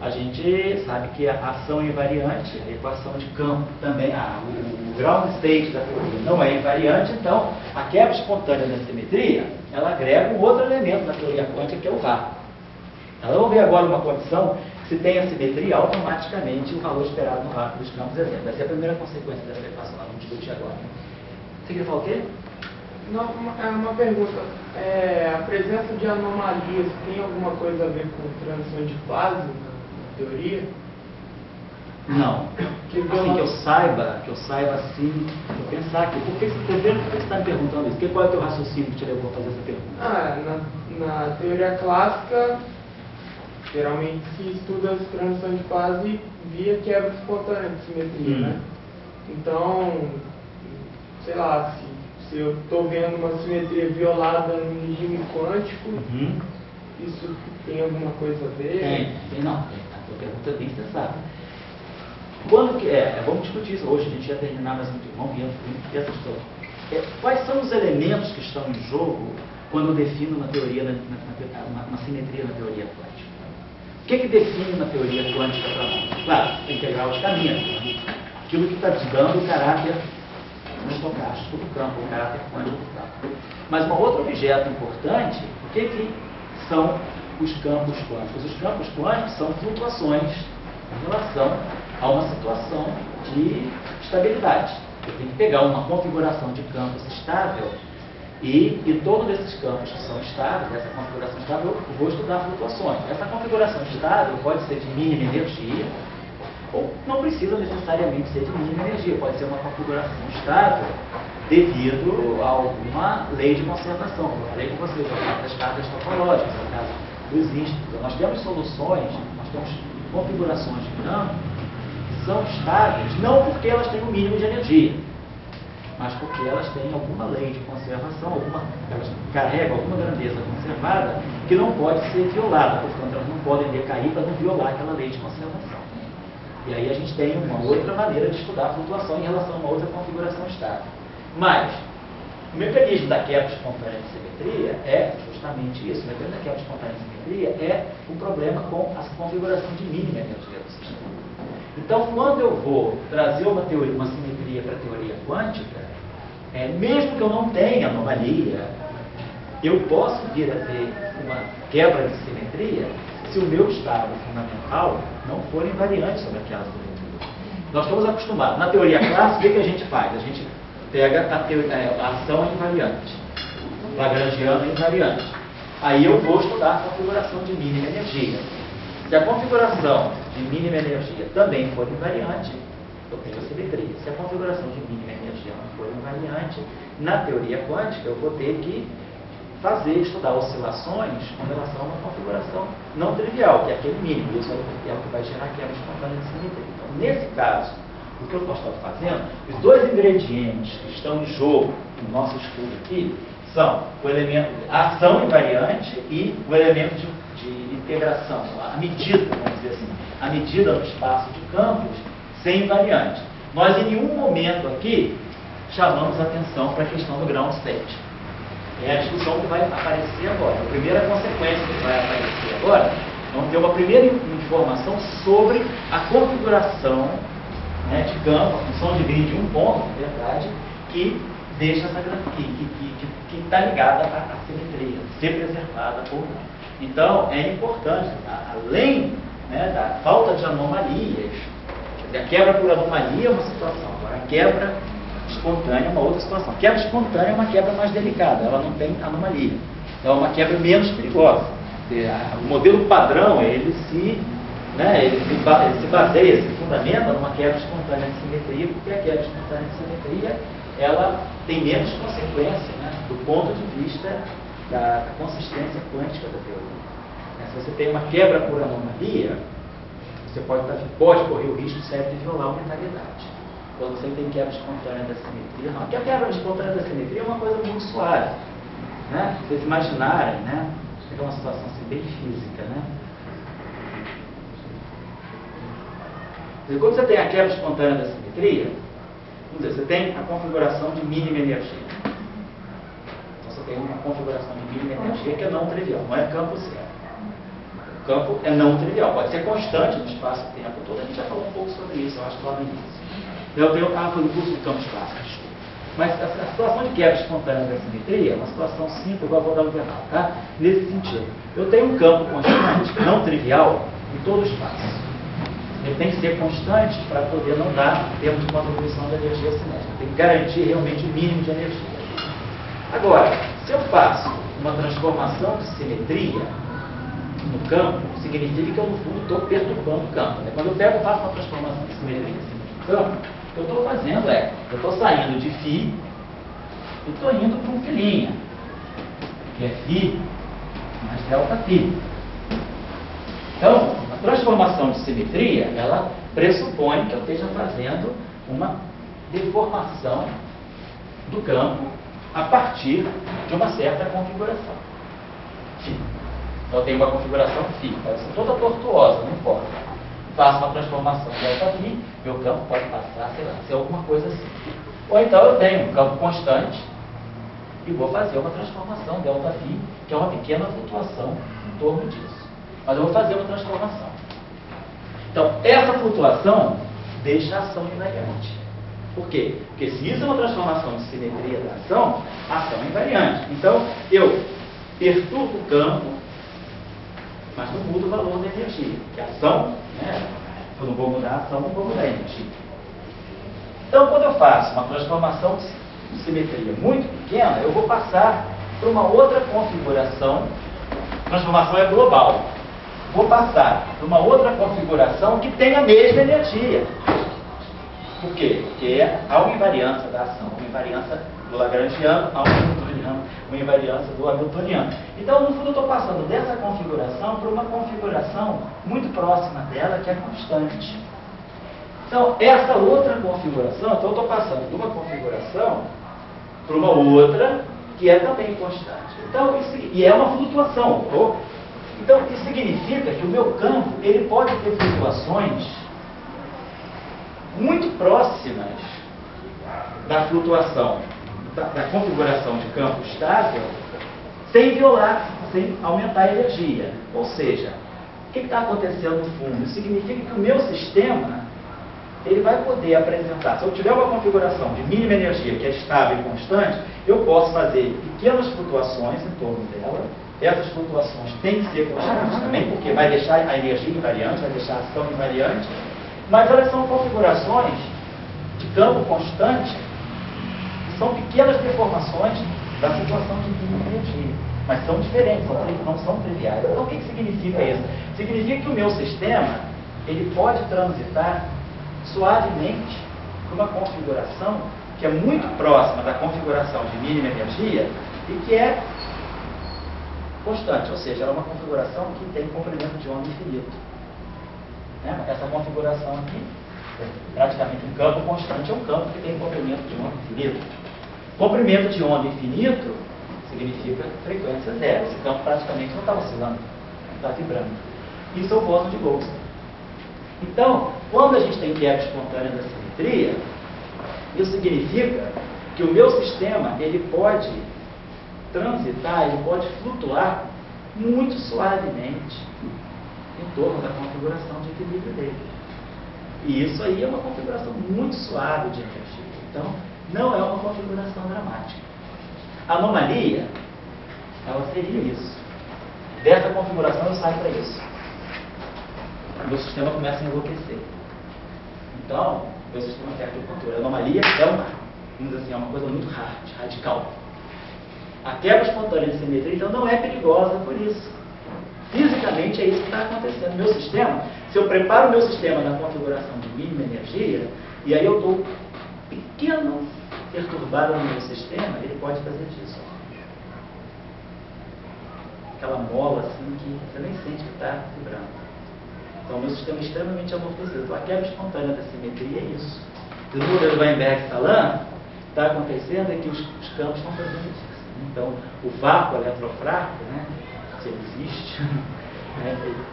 a gente sabe que a ação é invariante, a equação de campo também, o ground state da teoria não é invariante, então a quebra espontânea da simetria, ela agrega um outro elemento da teoria quântica, que é o vácuo. Então, vamos ver agora uma condição que se tem a simetria, automaticamente o valor esperado no vácuo dos campos é zero. Vai ser a primeira consequência dessa equação, nós vamos discutir agora. Você queria falar o quê? Não, uma pergunta. A presença de anomalias tem alguma coisa a ver com transição de fase na teoria? Não. Assim, que eu saiba assim, eu pensar aqui. Por que você está me perguntando isso? Qual é o teu raciocínio que te levou a fazer essa pergunta? Na teoria clássica, geralmente se estuda as transições de fase via quebra espontânea de simetria, né? Então, sei lá, se eu estou vendo uma simetria violada no regime quântico, isso tem alguma coisa a ver? Tem não. A tua pergunta é bem sensata. Quando que vamos discutir isso hoje, a gente ia terminar, mas vamos ver essa história. Quais são os elementos que estão em jogo quando eu defino uma teoria, uma simetria na teoria quântica? O que define uma teoria quântica para nós? Claro, a integral de caminho, aquilo que está dando o caráter estocástico do campo, o caráter quântico do campo. Mas um outro objeto importante, o que são os campos quânticos? Os campos quânticos são flutuações em relação a uma situação de estabilidade. Eu tenho que pegar uma configuração de campos estável e todos esses campos que são estáveis, essa configuração estável, eu vou estudar flutuações. Essa configuração estável pode ser de mínima energia, ou não precisa necessariamente ser de mínima energia, pode ser uma configuração estável devido a alguma lei de conservação. Eu falei com vocês, no caso das cargas topológicas, no caso dos ínsticos. Nós temos soluções, nós temos configurações de campo que são estáveis, não porque elas têm um mínimo de energia, mas porque elas têm alguma lei de conservação, elas carregam alguma grandeza conservada que não pode ser violada, portanto elas não podem decair para não violar aquela lei de conservação. E aí a gente tem uma outra maneira de estudar a flutuação em relação a uma outra configuração estática. Mas, o mecanismo da quebra espontânea de simetria é justamente isso. O mecanismo da quebra espontânea de simetria é o problema com a configuração de mínima energia do sistema. Então, quando eu vou trazer uma teoria, uma simetria para a teoria quântica, mesmo que eu não tenha anomalia, eu posso vir a ter uma quebra de simetria se o meu estado fundamental não for invariante sobre aquela simetria. Nós estamos acostumados. Na teoria clássica, o que a gente faz? A gente pega a ação invariante, lagrangiana invariante. Aí eu vou estudar a configuração de mínima energia. Se a configuração de mínima energia também for invariante, eu tenho simetria. Se a configuração de mínima energia não for invariante, na teoria quântica eu vou ter que estudar oscilações com relação a uma configuração não trivial, que é aquele mínimo. Isso é o que vai gerar quebra espontânea de simetria. Então, nesse caso, o que eu estou fazendo, os dois ingredientes que estão em jogo no nosso estudo aqui são o elemento, a ação invariante e o elemento de integração, a medida, vamos dizer assim, a medida no espaço de campos sem invariante. Nós, em nenhum momento aqui, chamamos atenção para a questão do ground state. É a discussão que vai aparecer agora. A primeira consequência que vai aparecer agora, vamos ter uma primeira informação sobre a configuração, né, de campo, a função de grid de um ponto, na verdade, que deixa essa que está ligada à simetria, ser preservada ou não. Então, é importante, além, né, da falta de anomalias, a quebra por anomalia é uma situação, agora a quebra espontânea é uma outra situação. A quebra espontânea é uma quebra mais delicada, ela não tem anomalia. É uma quebra menos perigosa. O modelo padrão, ele se baseia, se fundamenta numa quebra espontânea de simetria, porque a quebra espontânea de simetria, ela tem menos consequência, né, do ponto de vista da consistência quântica da teoria. Se você tem uma quebra por anomalia, você pode correr o risco sério de violar a unitalidade. Quando você tem quebra espontânea da simetria, não. Porque a quebra espontânea da simetria é uma coisa muito suave, né? Vocês imaginarem, né? É uma situação assim, bem física, né? Quando você tem a quebra espontânea da simetria, vamos dizer, você tem a configuração de mínima energia. Então, você tem uma configuração de mínima energia que é não trivial, não é campo zero. O campo é não trivial, pode ser constante no espaço-tempo todo. A gente já falou um pouco sobre isso, eu acho que lá no início. Eu foi no curso de campos clássicos. Mas a situação de quebra espontânea da simetria é uma situação simples, igual eu vou dar um verbal, tá? Nesse sentido. Eu tenho um campo constante, não trivial, em todo o espaço. Ele tem que ser constante para poder não dar tempo de contribuição da energia cinética. Tem que garantir realmente o mínimo de energia. Agora, se eu faço uma transformação de simetria no campo, significa que eu, no fundo, estou perturbando o campo. Né? Quando eu faço uma transformação de simetria no campo, o que eu estou fazendo eu estou saindo de φ e estou indo para um filinha, que é φ mais ΔΦ. Então, a transformação de simetria, ela pressupõe que eu esteja fazendo uma deformação do campo a partir de uma certa configuração. Então, eu tenho uma configuração φ, pode ser toda tortuosa, não importa. Faço uma transformação ΔΦ, meu campo pode passar, sei lá, ser alguma coisa assim. Ou então eu tenho um campo constante e vou fazer uma transformação ΔΦ, que é uma pequena flutuação em torno disso. Mas eu vou fazer uma transformação. Então, essa flutuação deixa a ação invariante. Por quê? Porque se isso é uma transformação de simetria da ação, a ação é invariante. Então, eu perturbo o campo, mas não muda o valor da energia. Porque a ação, né, eu não vou mudar a ação, não vou mudar a energia. Então, quando eu faço uma transformação de simetria muito pequena, eu vou passar para uma outra configuração. A transformação é global. Vou passar para uma outra configuração que tem a mesma energia. Por quê? Porque há uma invariância da ação, uma invariância do lagrangiano, há uma hamiltoniano, uma invariância do hamiltoniano. Então, no fundo, eu estou passando dessa configuração para uma configuração muito próxima dela, que é constante. Então, essa outra configuração, então eu estou passando de uma configuração para uma outra que é também constante. Então, e é uma flutuação. Então, isso significa que o meu campo ele pode ter flutuações muito próximas da flutuação, da configuração de campo estável, sem violar, sem aumentar a energia. Ou seja, o que está acontecendo no fundo? Isso significa que o meu sistema ele vai poder apresentar, se eu tiver uma configuração de mínima energia que é estável e constante, eu posso fazer pequenas flutuações em torno dela. Essas flutuações têm que ser constantes também, porque vai deixar a energia invariante, vai deixar a ação invariante, mas elas são configurações de campo constante, que são pequenas deformações da situação de mínima energia, mas são diferentes, não são triviais. Então o que significa isso? Significa que o meu sistema ele pode transitar suavemente para uma configuração que é muito próxima da configuração de mínima energia e que é constante, ou seja, ela é uma configuração que tem comprimento de onda infinito. Né? Essa configuração aqui é praticamente um campo constante, é um campo que tem comprimento de onda infinito. Comprimento de onda infinito significa frequência zero. Esse campo praticamente não está oscilando, não está vibrando. Isso é o bóson de Goldstone. Então, quando a gente tem quebra espontânea da simetria, isso significa que o meu sistema ele pode transitar, ele pode flutuar muito suavemente em torno da configuração de equilíbrio dele. E isso aí é uma configuração muito suave de energia. Então, não é uma configuração dramática. A anomalia, ela seria isso. Dessa configuração eu saio para isso. O meu sistema começa a enlouquecer. Então, meu sistema perde o controle. A anomalia é uma, vamos dizer assim, é uma coisa muito radical. A quebra espontânea de simetria, então, não é perigosa por isso. Fisicamente é isso que está acontecendo. Meu sistema, se eu preparo o meu sistema na configuração de mínima energia, e aí eu estou pequeno perturbado no meu sistema, ele pode fazer disso. Aquela mola assim que você nem sente que está vibrando. Então, o meu sistema é extremamente amortecido. Então, a quebra espontânea da simetria é isso. O modelo Weinberg-Stalan está acontecendo é que os campos estão fazendo isso. Então, o vácuo eletrofrágil, né, se ele existe,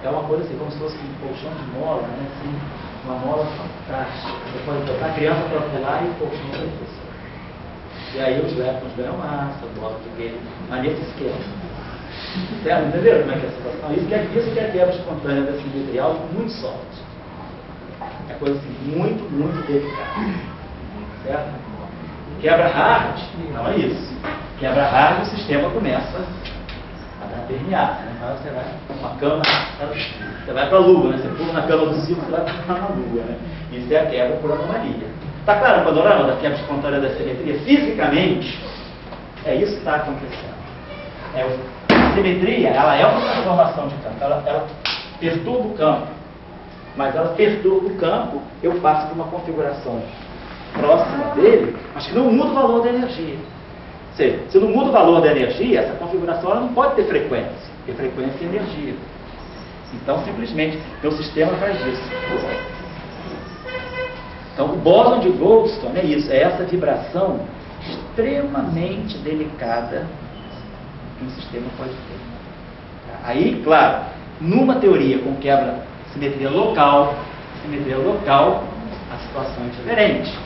é uma coisa assim, como se fosse um colchão de mola, né, assim, uma mola fantástica. Você pode botar a criança para pular e o colchão vai descer. E aí os elétrons ganham massa, o bloco de Gale, mas nesse esquema. Certo? Entenderam como é que é a situação? Isso que é a quebra espontânea da simetria, algo muito soft. É coisa assim, muito, muito delicada. Certo? Quebra hard, não é isso. Quebra hard, o sistema começa a dar permear. Né? Você vai uma cama, você vai para a lua, né? Você pula na cama do circo, você vai para a lua. Né? Isso é a quebra por anomalia. Está claro o panorama da quebra espontânea da simetria? Fisicamente, é isso que está acontecendo. A simetria, ela é uma transformação de campo, ela perturba o campo, mas ela perturba o campo, eu passo por uma configuração próxima dele, mas que não muda o valor da energia. Ou seja, se não muda o valor da energia, essa configuração ela não pode ter frequência, porque frequência é energia. Então, simplesmente, meu sistema faz isso. Então, o bóson de Goldstone é isso, é essa vibração extremamente delicada que um sistema pode ter. Aí, claro, numa teoria com quebra simetria local, a situação é diferente.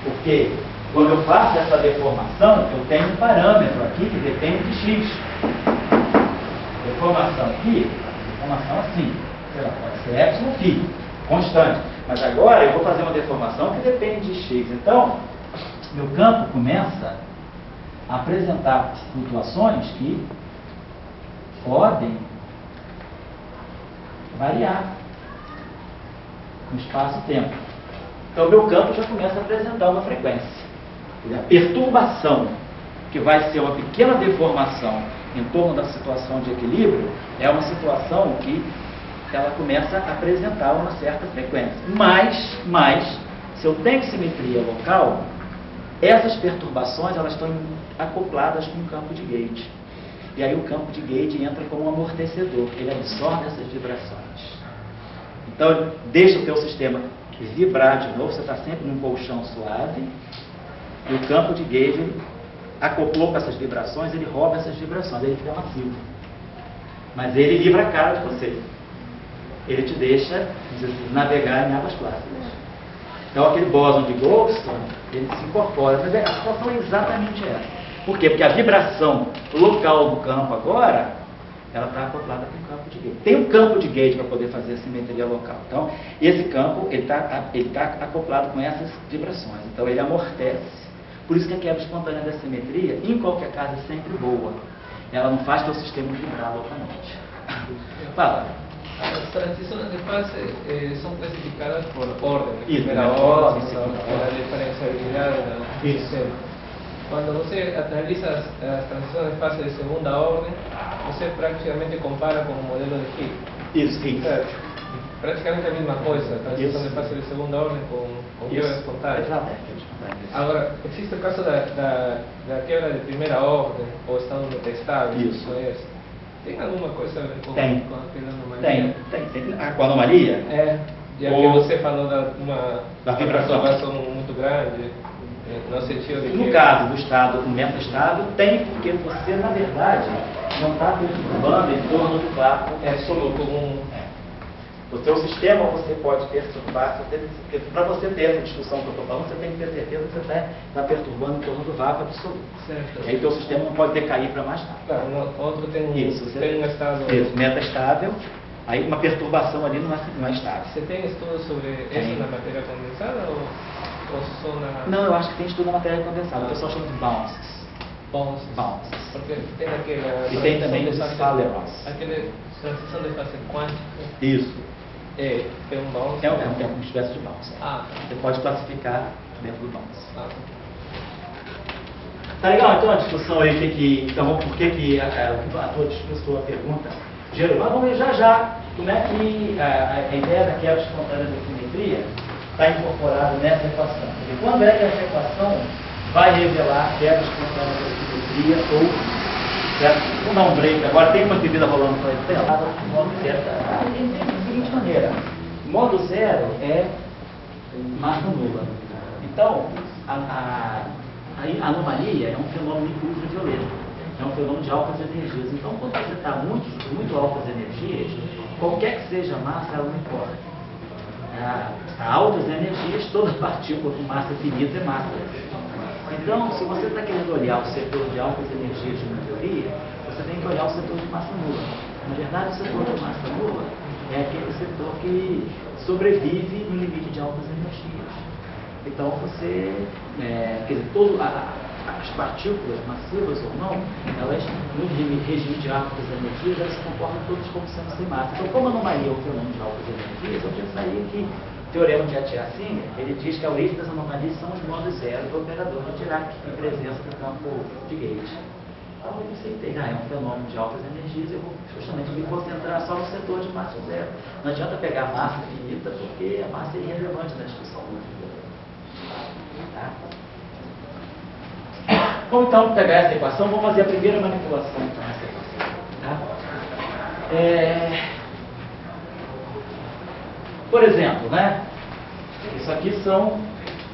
Porque quando eu faço essa deformação, eu tenho um parâmetro aqui que depende de x. Deformação aqui, deformação assim. Sei lá, pode ser epsilon φ, constante. Mas agora eu vou fazer uma deformação que depende de x. Então, meu campo começa a apresentar flutuações que podem variar no espaço-tempo. Então, o meu campo já começa a apresentar uma frequência. A perturbação, que vai ser uma pequena deformação em torno da situação de equilíbrio, é uma situação que ela começa a apresentar uma certa frequência. Mas se eu tenho simetria local, essas perturbações elas estão acopladas com o campo de gauge. E aí o campo de gauge entra como um amortecedor, ele absorve essas vibrações. Então, deixa o teu sistema vibrar de novo, você está sempre num colchão suave, e o campo de gauge ele acoplou com essas vibrações, ele rouba essas vibrações, ele fica macio. Mas ele livra a cara de você. Ele te deixa, navegar em águas plácidas. Então, aquele bóson de Goldstone, ele se incorpora. Mas a situação é exatamente essa. Por quê? Porque a vibração local do campo agora, ela está acoplada com o campo de gate. Tem um campo de gate para poder fazer a simetria local. Então, esse campo, ele tá acoplado com essas vibrações. Então, ele amortece. Por isso que a quebra espontânea da simetria, em qualquer caso, é sempre boa. Ela não faz teu sistema vibrar localmente. Fala. As transições de fase são classificadas por ordem. Isso, Primeira ordem, ordem, segunda pela ordem. diferenciabilidade do Isso. sistema. Quando você analisa as transições de fase de segunda ordem, você praticamente compara com o modelo de Higgs. Isso, isso. Praticamente a mesma coisa, a transição Isso. de fase de segunda ordem com quebra espontânea. Exatamente. Agora, existe o caso da quebra de primeira ordem, ou estado metastável, Isso. conhece? Tem alguma coisa a ver com Tem. aquela anomalia? Tem. Com a anomalia? É, já que Ou- você falou da vibração. vibração muito grande, no sentido de No que... caso do estado, do metastável, tem, porque você, na verdade, não está perturbando em torno do vácuo É absoluto. comum. O seu sistema você pode perturbar, para você ter essa discussão que eu estou falando, você tem que ter certeza que você está perturbando em torno do vácuo absoluto. Certo. E aí o seu sistema não pode decair para mais nada. Claro, outro tem Isso, tem um estado... Isso, metastável, aí uma perturbação ali não é estável. Você tem estudos sobre Tem. isso na matéria condensada ou só na... Não, eu acho que tem estudo na matéria condensada, o pessoal chama de bounces. Bounces. Bounces. Porque tem aquela... E tem também transição os de fase- Falerons. Aquela transição de fase quântica. Isso. É um bounce. É uma espécie de bounce. Ah, Você pode classificar dentro do bounce. ah. Tá legal? Então a discussão aí, então, por que a tua pergunta gerou? Mas vamos ver já como é que a ideia da quebra espontânea da simetria está incorporada nessa equação. Quer dizer, quando é que essa equação vai revelar a quebra espontânea da simetria ou... Certo? Vamos dar um break agora, tem uma bebida rolando para ele, de modo zero. Da seguinte maneira, modo zero é massa nula. Então, a anomalia é um fenômeno ultravioleta, é um fenômeno de altas energias. Então, quando você está muito altas energias, qualquer que seja a massa, ela não importa. A altas energias, toda partícula com massa finita é massa. Então, se você está querendo olhar o setor de altas energias de uma teoria, você tem que olhar o setor de massa nula. Na verdade, o setor de massa nula é aquele setor que sobrevive no limite de altas energias. Então, você, quer dizer, as partículas massivas ou não, elas, no regime de altas energias, elas se comportam todas como sendo sem massa. Então, como a anomalia é um fenômeno de altas energias, eu pensaria que o teorema de Atiyah-Singer, ele diz que a origem das anomalias são os modos zero do operador de Dirac em presença do campo de Gauge. Então, eu aceitei, é um fenômeno de altas energias, eu vou justamente me concentrar só no setor de massa zero. Não adianta pegar massa finita, porque a massa é irrelevante na discussão do tá? Vamos então pegar essa equação, vamos fazer a primeira manipulação então, nessa equação. Tá? Por exemplo, né? Isso aqui são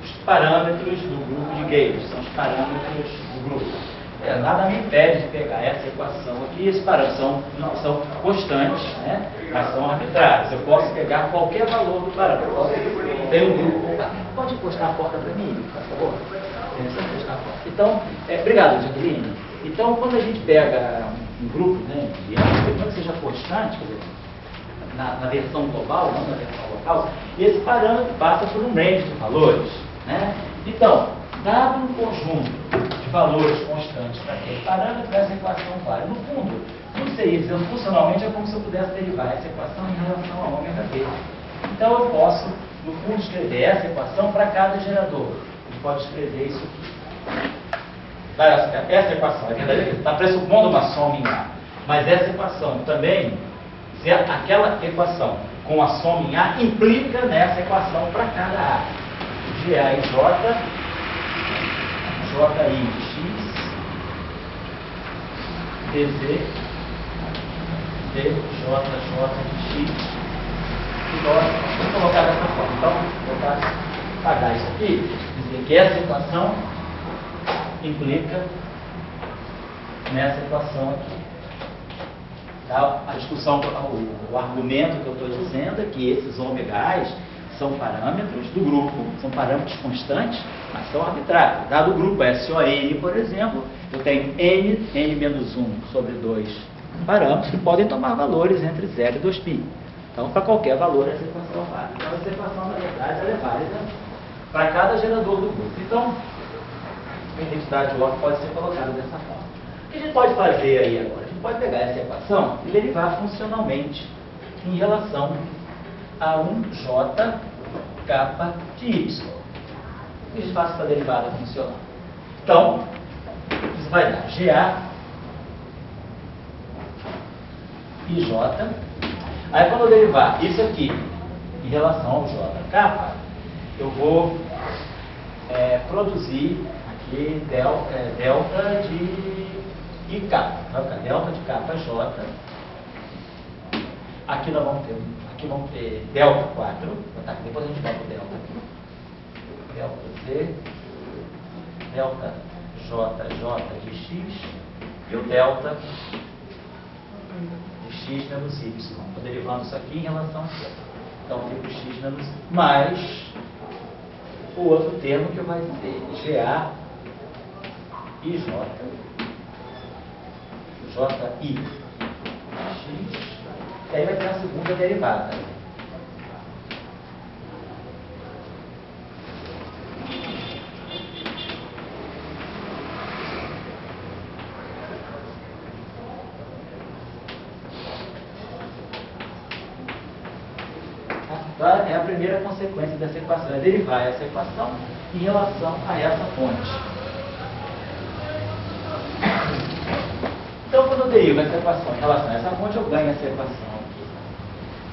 os parâmetros do grupo de Gauge, são os parâmetros do grupo. Nada me impede de pegar essa equação aqui, esses parâmetros não são constantes, né? Mas são arbitrários. Eu posso pegar qualquer valor do parâmetro. Tem um grupo. Pode encostar a porta para mim, por favor? Então, obrigado, Jacqueline. Então, quando a gente pega um grupo, né, mesmo que seja constante, quer dizer, na versão global, não na versão local, esse parâmetro passa por um range de valores. Né? Então, dado um conjunto de valores constantes para aquele parâmetro, essa equação vale. No fundo, não sei, dizendo funcionalmente, é como se eu pudesse derivar essa equação em relação ao ômega B. Então, eu posso, no fundo, escrever essa equação para cada gerador. A gente pode escrever isso aqui. Essa equação, é verdade, está pressupondo uma soma em A. Mas essa equação também, se aquela equação com a soma em A implica nessa equação para cada A. GA e J, JI de X, DZ, DJ de X, e nós vamos colocar dessa forma. Então, vou pagar isso aqui, dizer que essa equação implica nessa equação aqui. Tá? A discussão, o argumento que eu estou dizendo é que esses ômegas são parâmetros do grupo, são parâmetros constantes, mas são arbitrários. Dado o grupo SON, por exemplo, eu tenho n-1 sobre 2 parâmetros que podem tomar valores entre 0 e 2π. Então, para qualquer valor, essa equação é válida. Então, essa equação, na verdade, ela é válida para cada gerador do grupo. Então, a identidade O pode ser colocada dessa forma. O que a gente pode fazer aí agora? A gente pode pegar essa equação e derivar funcionalmente em relação a um J kappa de Y. O que a gente faz para a derivada funcional? Então, isso vai dar GA e J. Aí, quando eu derivar isso aqui em relação ao J kappa, eu vou produzir aqui delta de I kappa. Vai ficar delta de kappa J. Aqui nós vamos ter delta 4. Tá, depois a gente bota o delta aqui. Delta Z, delta J de X e o delta de X menos Y. Estou derivando isso aqui em relação a isso. Então fica X menos Y. Mais o outro termo que vai ser GA e JI X. E aí vai ter a segunda derivada. É a primeira consequência dessa equação, é derivar essa equação em relação a essa fonte. Então, quando eu derivo essa equação em relação a essa fonte, eu ganho essa equação aqui.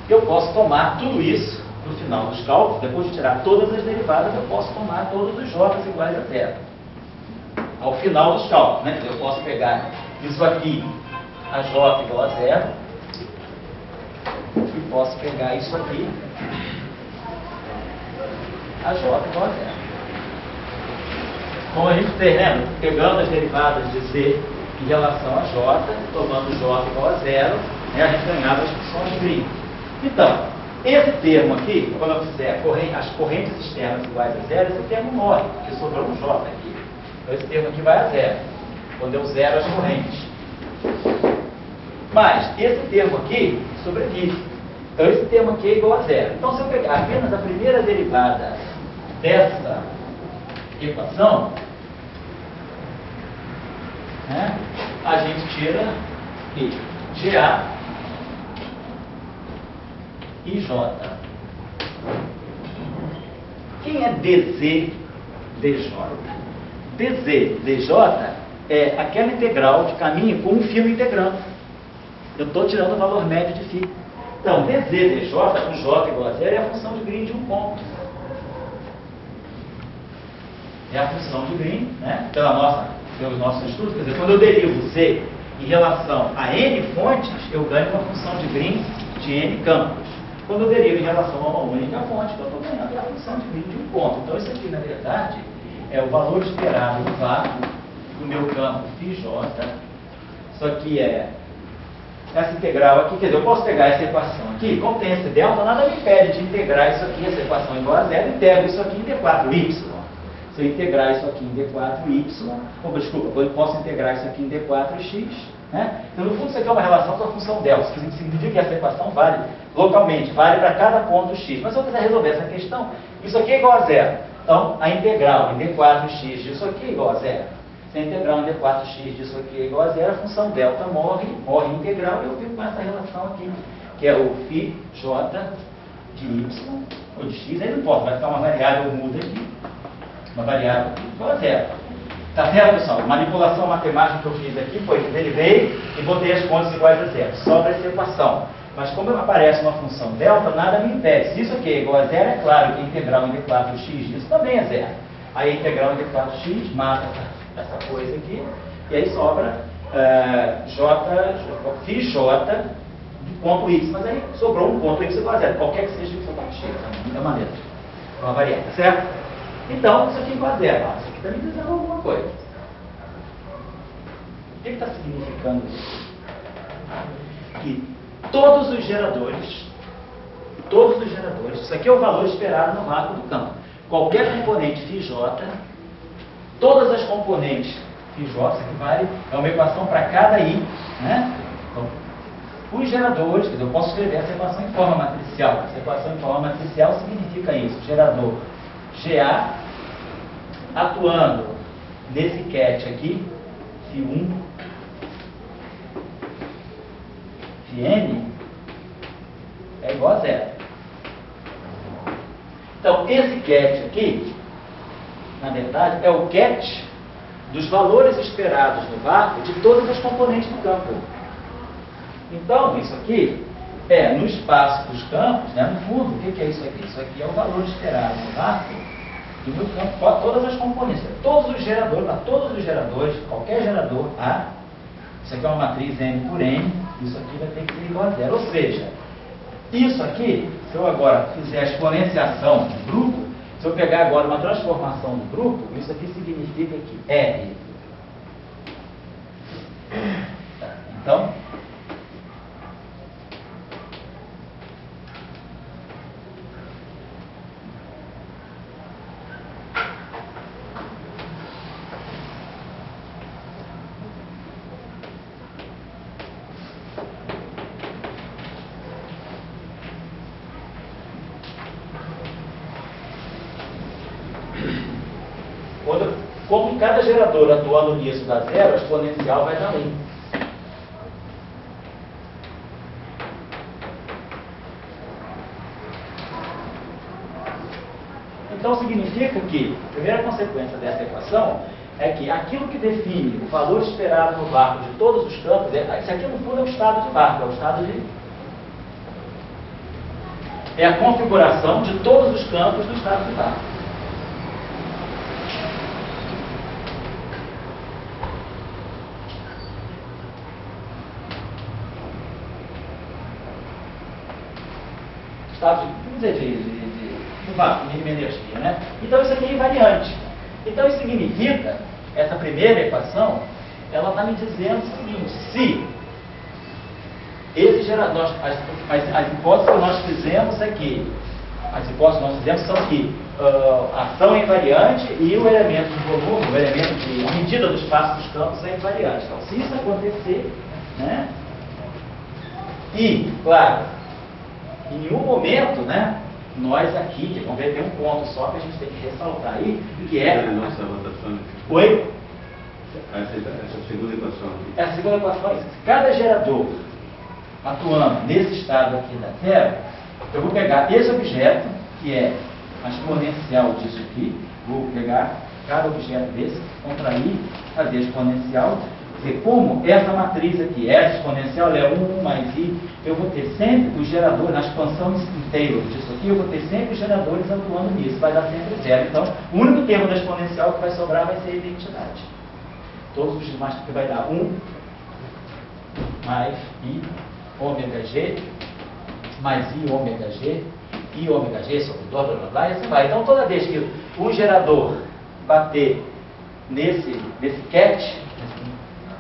Eu posso tomar tudo isso no final dos cálculos, depois de tirar todas as derivadas, eu posso tomar todos os J iguais a zero. Ao final dos cálculos, né? Eu posso pegar isso aqui, a J igual a zero, e posso pegar isso aqui, a J igual a zero. Como a gente fez, né? Pegando as derivadas de Z em relação a J, tomando J igual a zero, né? A gente ganhava as funções de Green. Então, esse termo aqui, quando eu fizer as correntes externas iguais a zero, esse termo morre, porque sobrou um J aqui. Então, esse termo aqui vai a zero, quando eu zero as correntes. Mas, esse termo aqui sobrevive. Então, esse termo aqui é igual a zero. Então, se eu pegar apenas a primeira derivada dessa equação, né, a gente tira aqui, GA e J. Quem é DZ, DJ? DZ, DJ é aquela integral de caminho com um fio integrando. Eu estou tirando o valor médio de φ. Então, DZ, DJ, com J igual a zero, é a função de Green de um ponto. É a função de Green, né? Pelos nossos estudos, quer dizer, quando eu derivo Z em relação a N fontes, eu ganho uma função de Green de N campos. Quando eu derivo em relação a uma única fonte, eu estou ganhando a função de Green de um ponto. Então, isso aqui, na verdade, é o valor esperado do vácuo do meu campo φJ. Isso aqui é essa integral aqui. Quer dizer, eu posso pegar essa equação aqui, como tem esse delta, nada me impede de integrar isso aqui, essa equação igual a zero, integro isso aqui em D4y. Se eu integrar isso aqui em D4y, desculpa, eu posso integrar isso aqui em D4x, né? Então, no fundo, isso aqui é uma relação com a função delta, que significa que essa equação vale localmente, vale para cada ponto x. Mas se eu quiser resolver essa questão, isso aqui é igual a zero. Então, a integral em D4x disso aqui é igual a zero. Se a integral em D4x disso aqui é igual a zero, a função delta morre integral, e eu fico com essa relação aqui, que é o φj de y, ou de x, aí não importa, vai ficar uma variável muda aqui. Uma variável igual a zero. Tá certo, pessoal? A manipulação matemática que eu fiz aqui foi que derivei e botei as contas iguais a zero. Sobra essa equação. Mas como aparece uma função delta, nada me impede. Se isso aqui é igual a zero, é claro que a integral em D4x disso também é zero. Aí a integral em D4x mata essa coisa aqui, e aí sobra φj de ponto y. Mas aí sobrou um ponto y igual a zero. Qualquer que seja o que você x, de muita maneira. Uma variável, certo? Então, isso aqui é igual a zero. Isso aqui está me dizendo alguma coisa. O que está significando isso? Que todos os geradores Isso aqui é o valor esperado no vácuo do campo. Qualquer componente φj, todas as componentes φj, isso aqui vale, é uma equação para cada i, né? Então, os geradores, quer dizer, eu posso escrever essa equação em forma matricial. Essa equação em forma matricial significa isso: gerador GA atuando nesse ket aqui, φ1, φn, é igual a zero. Então, esse ket aqui, na verdade, é o ket dos valores esperados no vácuo de todas as componentes do campo. Então, isso aqui é no espaço dos campos, né, no fundo. O que é isso aqui? Isso aqui é o valor esperado no vácuo e no campo para todas as componentes. Todos os geradores, para todos os geradores, qualquer gerador A, isso aqui é uma matriz N por N, isso aqui vai ter que ser igual a zero. Ou seja, isso aqui, se eu agora fizer a exponenciação do grupo, se eu pegar agora uma transformação do grupo, isso aqui significa que R. Então, como cada gerador atuando nisso dá zero, a exponencial vai dar 1. Então significa que a primeira consequência dessa equação é que aquilo que define o valor esperado no vácuo de todos os campos, isso aqui no fundo é o estado de vácuo, é o estado de... é a configuração de todos os campos do estado de vácuo. Estado de, vamos dizer, de vácuo, mínima energia, né? Então isso aqui é invariante. Então isso significa, essa primeira equação, ela está me dizendo o seguinte: se esse gerador, as hipóteses que nós fizemos aqui, as hipóteses que nós fizemos são que a ação é invariante e o elemento de volume, o elemento de a medida do espaço dos campos é invariante. Então, se isso acontecer, né? E, claro, em nenhum momento, né, nós aqui, vamos ver, tem um ponto só que a gente tem que ressaltar aí, que é... a nossa votação aqui. Oi? Essa segunda equação aqui. Essa segunda equação é isso. Se cada gerador atuando nesse estado aqui da zero, eu vou pegar esse objeto, que é a exponencial disso aqui, vou pegar cada objeto desse, contrair, fazer a exponencial. Quer dizer, como essa matriz aqui, essa exponencial, ela é 1 mais i, eu vou ter sempre os geradores, na expansão inteira disso aqui, eu vou ter sempre os geradores atuando nisso, vai dar sempre zero. Então, o único termo da exponencial que vai sobrar vai ser a identidade. Todos os demais que vai dar 1 mais i ômega g, mais i ômega g sobre blá blá blá blá, e assim vai. Então, toda vez que um gerador bater nesse ket,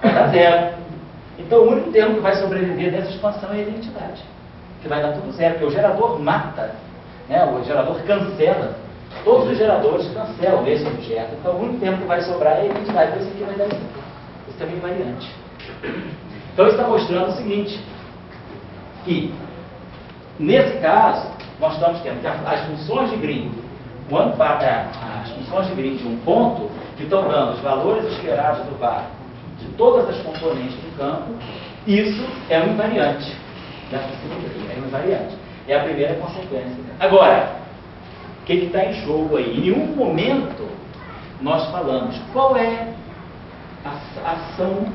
vai dar zero. Então, o único termo que vai sobreviver dessa expansão é a identidade, que vai dar tudo zero, porque o gerador mata, né? O gerador cancela. Todos os geradores cancelam esse objeto. Então, o único termo que vai sobrar é a identidade. Então, esse aqui vai dar isso. Esse também é invariante. Então, isso está mostrando o seguinte, que, nesse caso, nós estamos tendo que as funções de Green, as funções de Green de um ponto, que estão dando os valores esperados do vácuo de todas as componentes do campo, isso é um invariante. Já é um invariante. É a primeira consequência. Agora, o que está em jogo aí? Em nenhum momento nós falamos qual é a ação,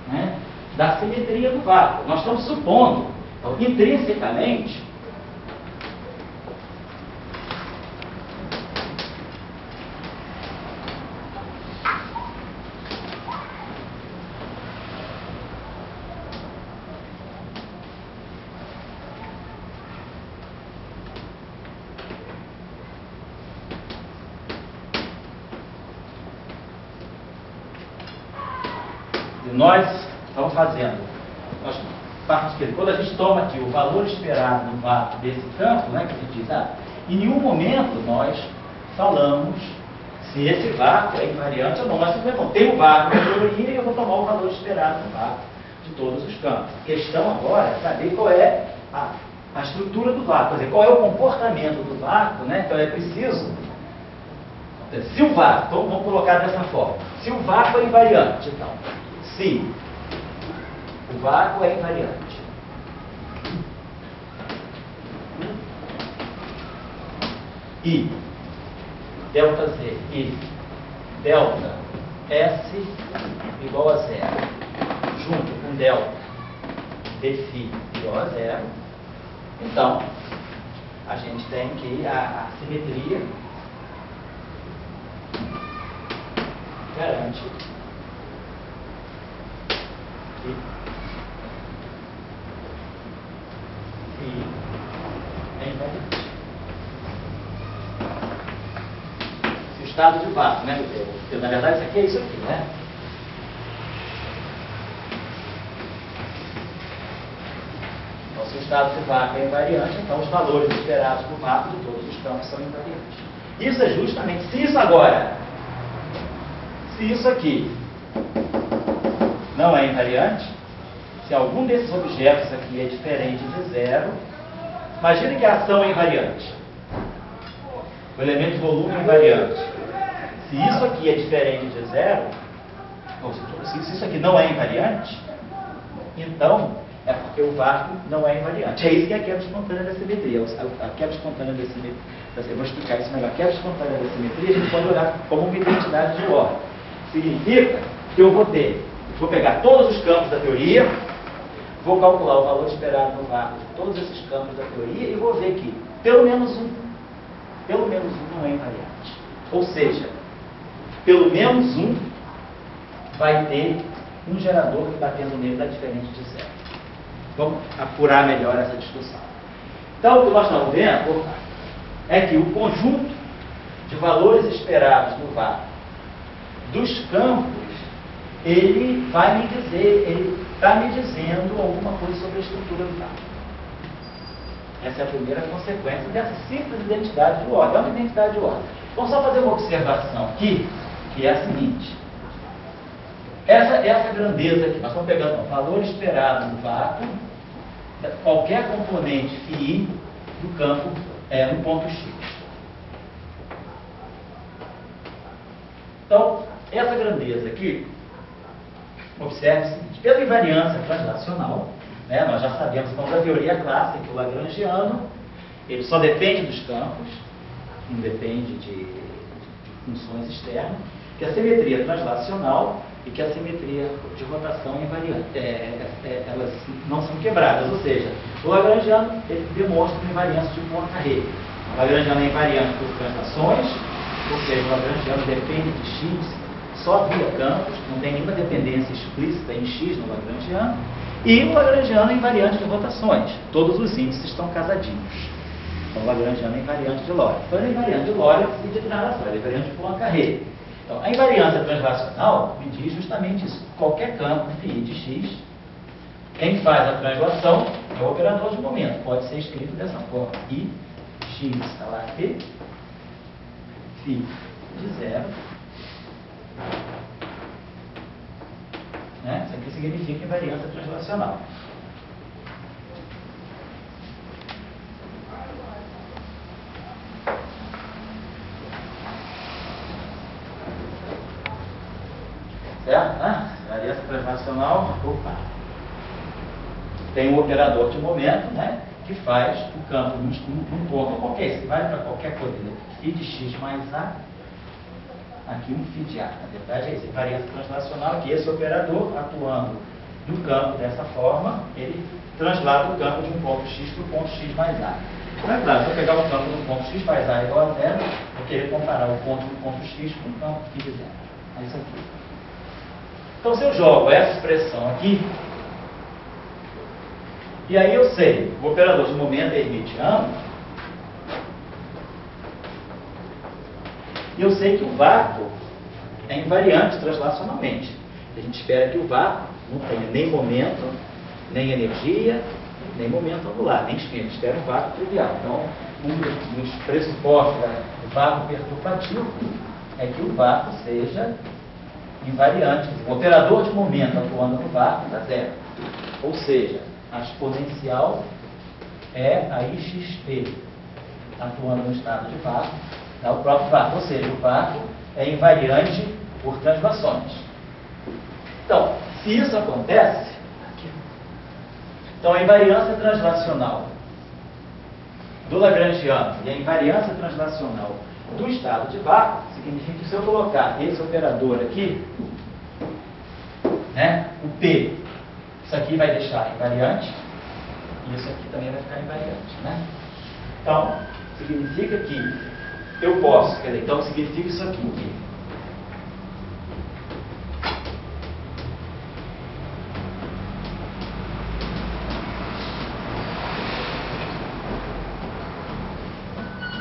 né, da simetria do vácuo. Nós estamos supondo, então, intrinsecamente, nós estamos fazendo, nós parte esquerda. Quando a gente toma aqui o valor esperado no vácuo desse campo, né, que a gente diz, em nenhum momento nós falamos se esse vácuo é invariante ou não. Nós simplesmente tem o vácuo na teoria e eu vou tomar o valor esperado no vácuo de todos os campos. A questão agora é saber qual é a estrutura do vácuo, quer dizer, qual é o comportamento do vácuo, né? Então é preciso, se o vácuo, então vamos colocar dessa forma, se o vácuo é invariante, então, se o vácuo é invariante, e delta Z e delta S igual a zero, junto com delta dφ igual a zero, então a gente tem que a simetria garante que é invariante. Se o estado de vácuo, né? Porque na verdade isso aqui é isso aqui, né? Então, se o estado de vácuo é invariante, então os valores esperados do vácuo de todos os campos são invariantes. Isso é justamente, se isso aqui não é invariante, se algum desses objetos aqui é diferente de zero, imagine que a ação é invariante, o elemento de volume é invariante. Se isso aqui é diferente de zero, ou se isso aqui não é invariante, então é porque o vácuo não é invariante. É isso que é a quebra espontânea da simetria. A quebra espontânea da simetria, eu vou explicar isso melhor. A quebra espontânea da simetria a gente pode olhar como uma identidade de ordem. Significa que eu vou pegar todos os campos da teoria, vou calcular o valor esperado no vácuo de todos esses campos da teoria e vou ver que pelo menos um não é invariante. Ou seja, pelo menos um vai ter um gerador que batendo nele dá diferente de zero. Vamos apurar melhor essa discussão. Então, o que nós estamos vendo é que o conjunto de valores esperados no vácuo dos campos, ele vai me dizer, ele está me dizendo alguma coisa sobre a estrutura do vácuo. Essa é a primeira consequência dessa simples identidade de ordem. É uma identidade de ordem. Vamos só fazer uma observação aqui, que é a seguinte. Essa grandeza aqui, nós estamos pegando o valor esperado no vácuo, qualquer componente φi do campo no ponto X. Então, essa grandeza aqui, observe o seguinte, pela invariância translacional, né, nós já sabemos então da teoria clássica que o lagrangiano ele só depende dos campos, não depende de funções externas, que a simetria translacional e que a simetria de rotação é invariante, elas não são quebradas, ou seja, o lagrangiano ele demonstra uma invariância de Poincare. O lagrangiano é invariante por translações, ou seja, o lagrangiano depende de x só via campos, não tem nenhuma dependência explícita em x no lagrangiano, e o lagrangiano é invariante de rotações, todos os índices estão casadinhos. Então o lagrangiano é invariante de Lorentz. Então ele é invariante de Lorentz e de translação, ele é invariante de Poincare. Então, a invariância translacional me diz justamente isso. Qualquer campo φ de x, quem faz a translação é o operador de momento. Pode ser escrito dessa forma. I, x, está lá, T, φ de zero. Né? Isso aqui significa invariância translacional. Certo? Invariância translacional, tem um operador de momento, né, que faz o campo num ponto qualquer, isso vale para qualquer coordenada. Φ de x mais A, aqui um φ de A. Na verdade é isso, invariância translacional, que esse operador, atuando no campo dessa forma, ele translada o campo de um ponto x para o ponto x mais A. Então é claro, se eu pegar o campo do ponto x mais A igual a zero, vou querer comparar o ponto do ponto x com o campo φ de zero. É isso aqui. Então, se eu jogo essa expressão aqui, e aí eu sei, o operador de momento é hermitiano, e eu sei que o vácuo é invariante translacionalmente. A gente espera que o vácuo não tenha nem momento, nem energia, nem momento angular, nem espinho. Espera um vácuo trivial. Então, um dos pressupostos do vácuo perturbativo é que o vácuo seja invariante. O operador de momento atuando no vácuo dá zero. Ou seja, a exponencial é a IXP atuando no estado de vácuo, dá o próprio vácuo. Ou seja, o vácuo é invariante por translações. Então, se isso acontece, então a invariância translacional do Lagrangiano e a invariância translacional do estado de vácuo significa que se eu colocar esse operador aqui, né, o P, isso aqui vai deixar invariante e isso aqui também vai ficar invariante, né? Então, significa que eu posso, quer dizer, então significa isso aqui, que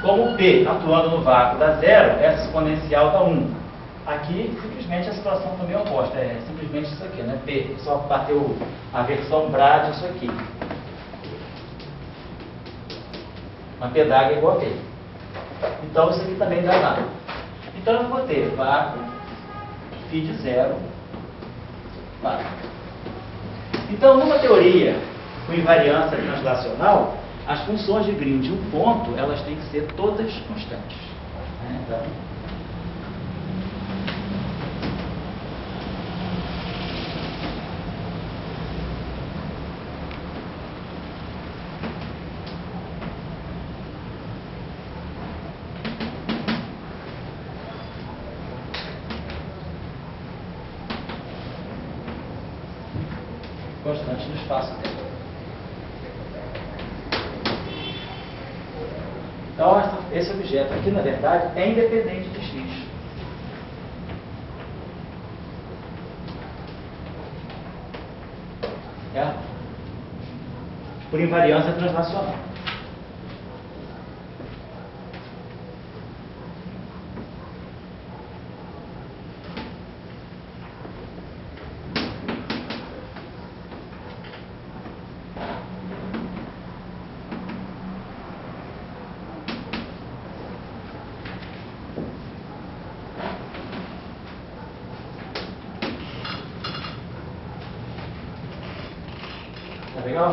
como o P atuando no vácuo dá zero, essa exponencial dá 1. Aqui, simplesmente, a situação também é oposta. É simplesmente isso aqui, né? P. Só bateu a versão Brad, isso aqui. Uma P d'água é igual a P. Então, isso aqui também dá nada. Então, eu vou ter vácuo, φ de zero, vácuo. Então, numa teoria com invariância translacional, as funções de Green de um ponto, elas têm que ser todas constantes. Então, constantes no espaço-tempo. Então, esse objeto aqui, na verdade, é independente de x. Certo? Por invariância translacional.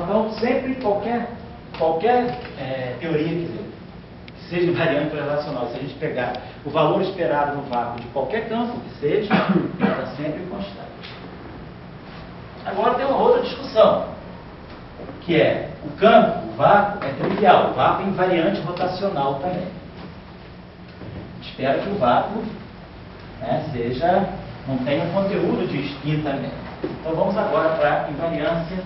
Então, sempre qualquer teoria, quer dizer, que seja invariante translacional, se a gente pegar o valor esperado no vácuo de qualquer campo que seja, está sempre constante. Agora tem uma outra discussão, que é o campo, o vácuo, é trivial, o vácuo é invariante rotacional também. Espero que o vácuo, né, não tenha conteúdo de spin também. Então vamos agora para a invariância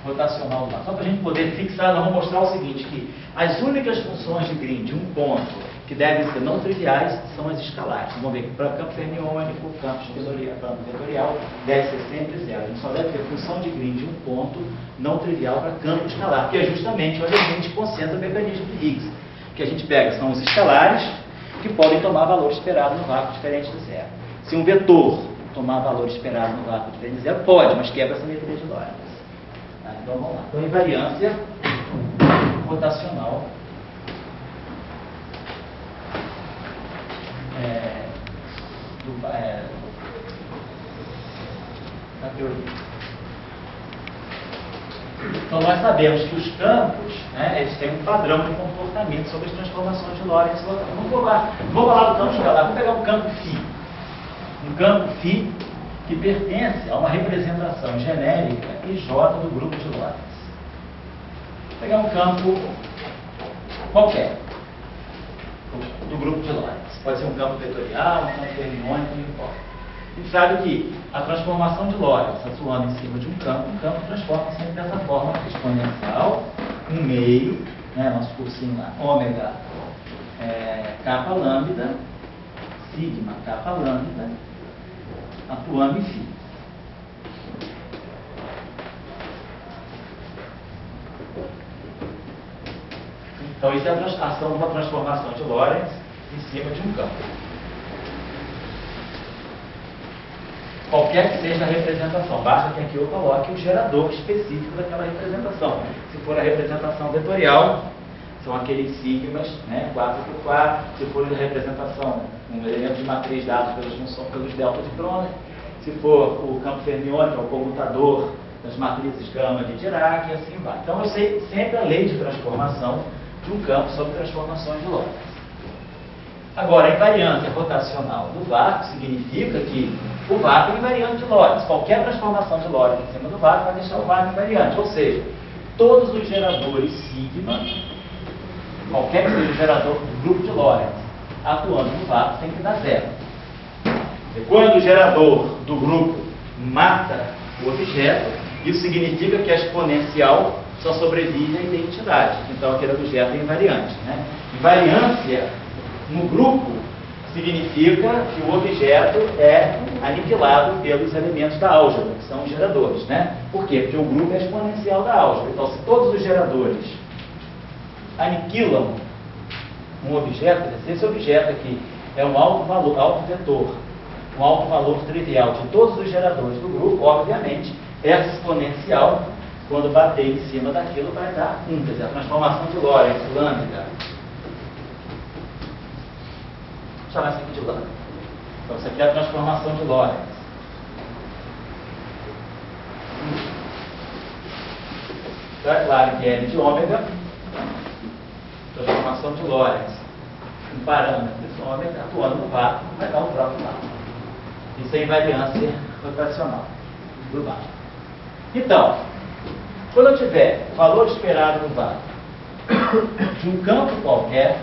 rotacional do vácuo. Só para a gente poder fixar, nós vamos mostrar o seguinte, que as únicas funções de Green de um ponto que devem ser não triviais são as escalares. Vamos ver que para o campo fermiônico, o campo vetorial deve ser sempre zero. A gente só deve ter função de Green de um ponto não trivial para campo escalar, que é justamente onde a gente concentra o mecanismo de Higgs. O que a gente pega são os escalares que podem tomar valor esperado no vácuo diferente de zero. Se um vetor tomar valor esperado no vácuo diferente de zero, pode, mas quebra a simetria de Lorentz. Então vamos lá. Então, invariância rotacional da teoria. Então nós sabemos que os campos, né, eles têm um padrão de comportamento sobre as transformações de Lorentz. Vou falar do campo escalar, vou pegar um campo φ. Um campo φ que pertence a uma representação genérica IJ do grupo de Lorentz. Vou pegar um campo qualquer do grupo de Lorentz. Pode ser um campo vetorial, um campo fermiônico, não importa. A gente sabe que a transformação de Lorentz atuando em cima de um campo transforma sempre dessa forma exponencial, um meio, né, nosso cursinho lá, ômega capa lambda, sigma capa lambda, atuando em φ. Então, isso é a ação de uma transformação de Lorentz em cima de um campo. qualquer que seja a representação. Basta que aqui eu coloque o gerador específico daquela representação. Se for a representação vetorial, são aqueles sigmas, né, 4x4. Se for a representação, um elemento de matriz dado pelos delta de Kroner. Se for o campo fermiônico, é o comutador das matrizes gama de Dirac, e assim vai. Então eu sei sempre a lei de transformação de um campo sobre transformações de Lorentz. Agora, a invariância rotacional do vácuo significa que o vácuo é invariante de Lorentz. Qualquer transformação de Lorentz em cima do vácuo vai deixar o vácuo invariante. Ou seja, todos os geradores sigma, qualquer que seja o gerador do grupo de Lorentz, atuando no vácuo, tem que dar zero. E quando o gerador do grupo mata o objeto, isso significa que a exponencial só sobrevive à identidade. Então, aquele objeto é invariante, né? Invariância no grupo significa que o objeto é aniquilado pelos elementos da álgebra, que são os geradores, né? Por quê? Porque o grupo é exponencial da álgebra. Então, se todos os geradores aniquilam um objeto, se esse objeto aqui é um alto valor, alto vetor, um alto valor trivial de todos os geradores do grupo, obviamente, essa exponencial, quando bater em cima daquilo, vai dar 1. Quer dizer, a transformação de Lorentz, lambda. Vou chamar isso aqui de lambda. Então, isso aqui é a transformação de Lorentz. Então, é claro que L de ômega, transformação de Lorentz, um parâmetro de ômega, atuando no vácuo, vai dar o próprio vácuo. Isso é invariância rotacional do vácuo. Então, quando eu tiver o valor esperado no vácuo de um campo qualquer,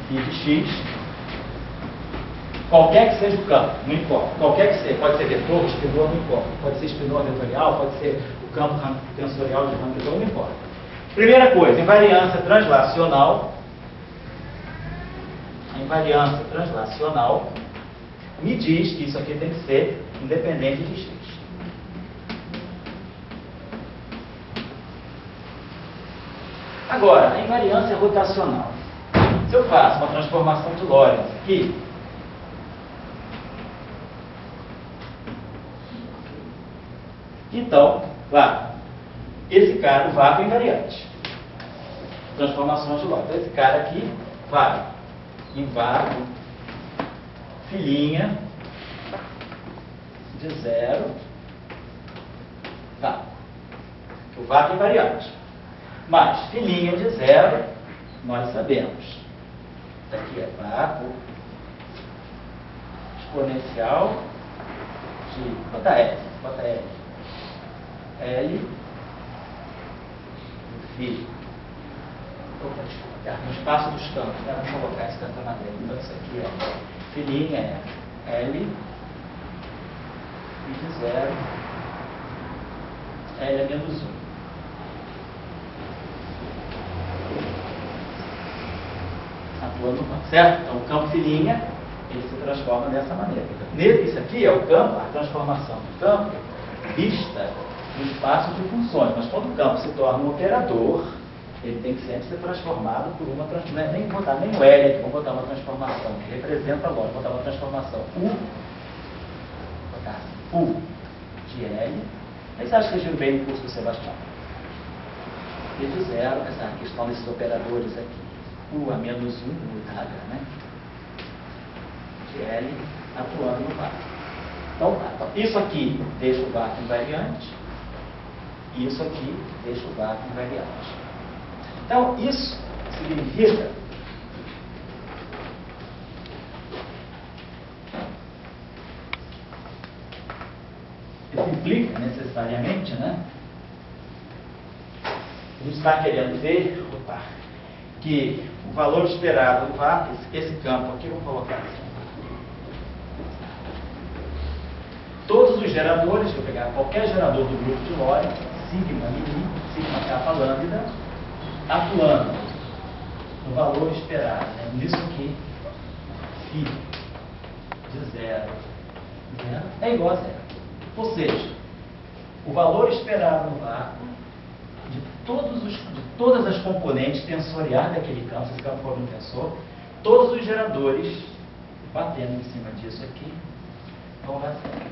φ de x, qualquer que seja o campo, não importa, qualquer que seja, pode ser vetor, espinor, não importa, pode ser espinor vetorial, pode ser o campo tensorial de Hamilton, não importa. Primeira coisa, invariância translacional. A invariância translacional me diz que isso aqui tem que ser independente de x. Agora, a invariância rotacional. Se eu faço uma transformação de Lorentz aqui, então, esse cara, o vácuo é invariante. Transformações de Lorentz. Então, esse cara aqui vai em vácuo, filinha de zero, vácuo. O vácuo é invariante. Mas, filinha de zero, nós sabemos. Isso aqui é vácuo exponencial de... Bota L. L φ. Opa, desculpa. No espaço dos campos, né? Vamos colocar esse dessa maneira. Então, isso aqui é... Filinha é L φ de zero. L é menos 1. Atuando no campo, certo? Então, o campo filinha, ele se transforma dessa maneira. Isso aqui é o campo, a transformação do campo vista no espaço de funções. Mas quando o campo se torna um operador, ele tem que sempre ser transformado por uma transformação. Nem botar nem o L aqui, vamos botar uma transformação que representa a lógica. Vou botar uma transformação U de L. Aí você acha que vocês viram bem no curso do Sebastião? E de zero, essa questão desses operadores aqui. U a menos 1, mutada, né? De L atuando no vácuo. Então, isso aqui deixa o vácuo invariante, e isso aqui deixa o vácuo invariante. Então, isso significa isso implica necessariamente, né? A gente está querendo ver, que o valor esperado do vácuo, esse campo aqui, vamos colocar assim. Todos os geradores, se eu pegar qualquer gerador do grupo de Lorentz, sigma mini, sigma kappa lambda, atuando no valor esperado, né? Nisso aqui, φ de zero é igual a zero. Ou seja, o valor esperado no vácuo de todas as componentes tensoriais daquele campo, se esse campo for um tensor, todos os geradores batendo em cima disso aqui, vão dar zero.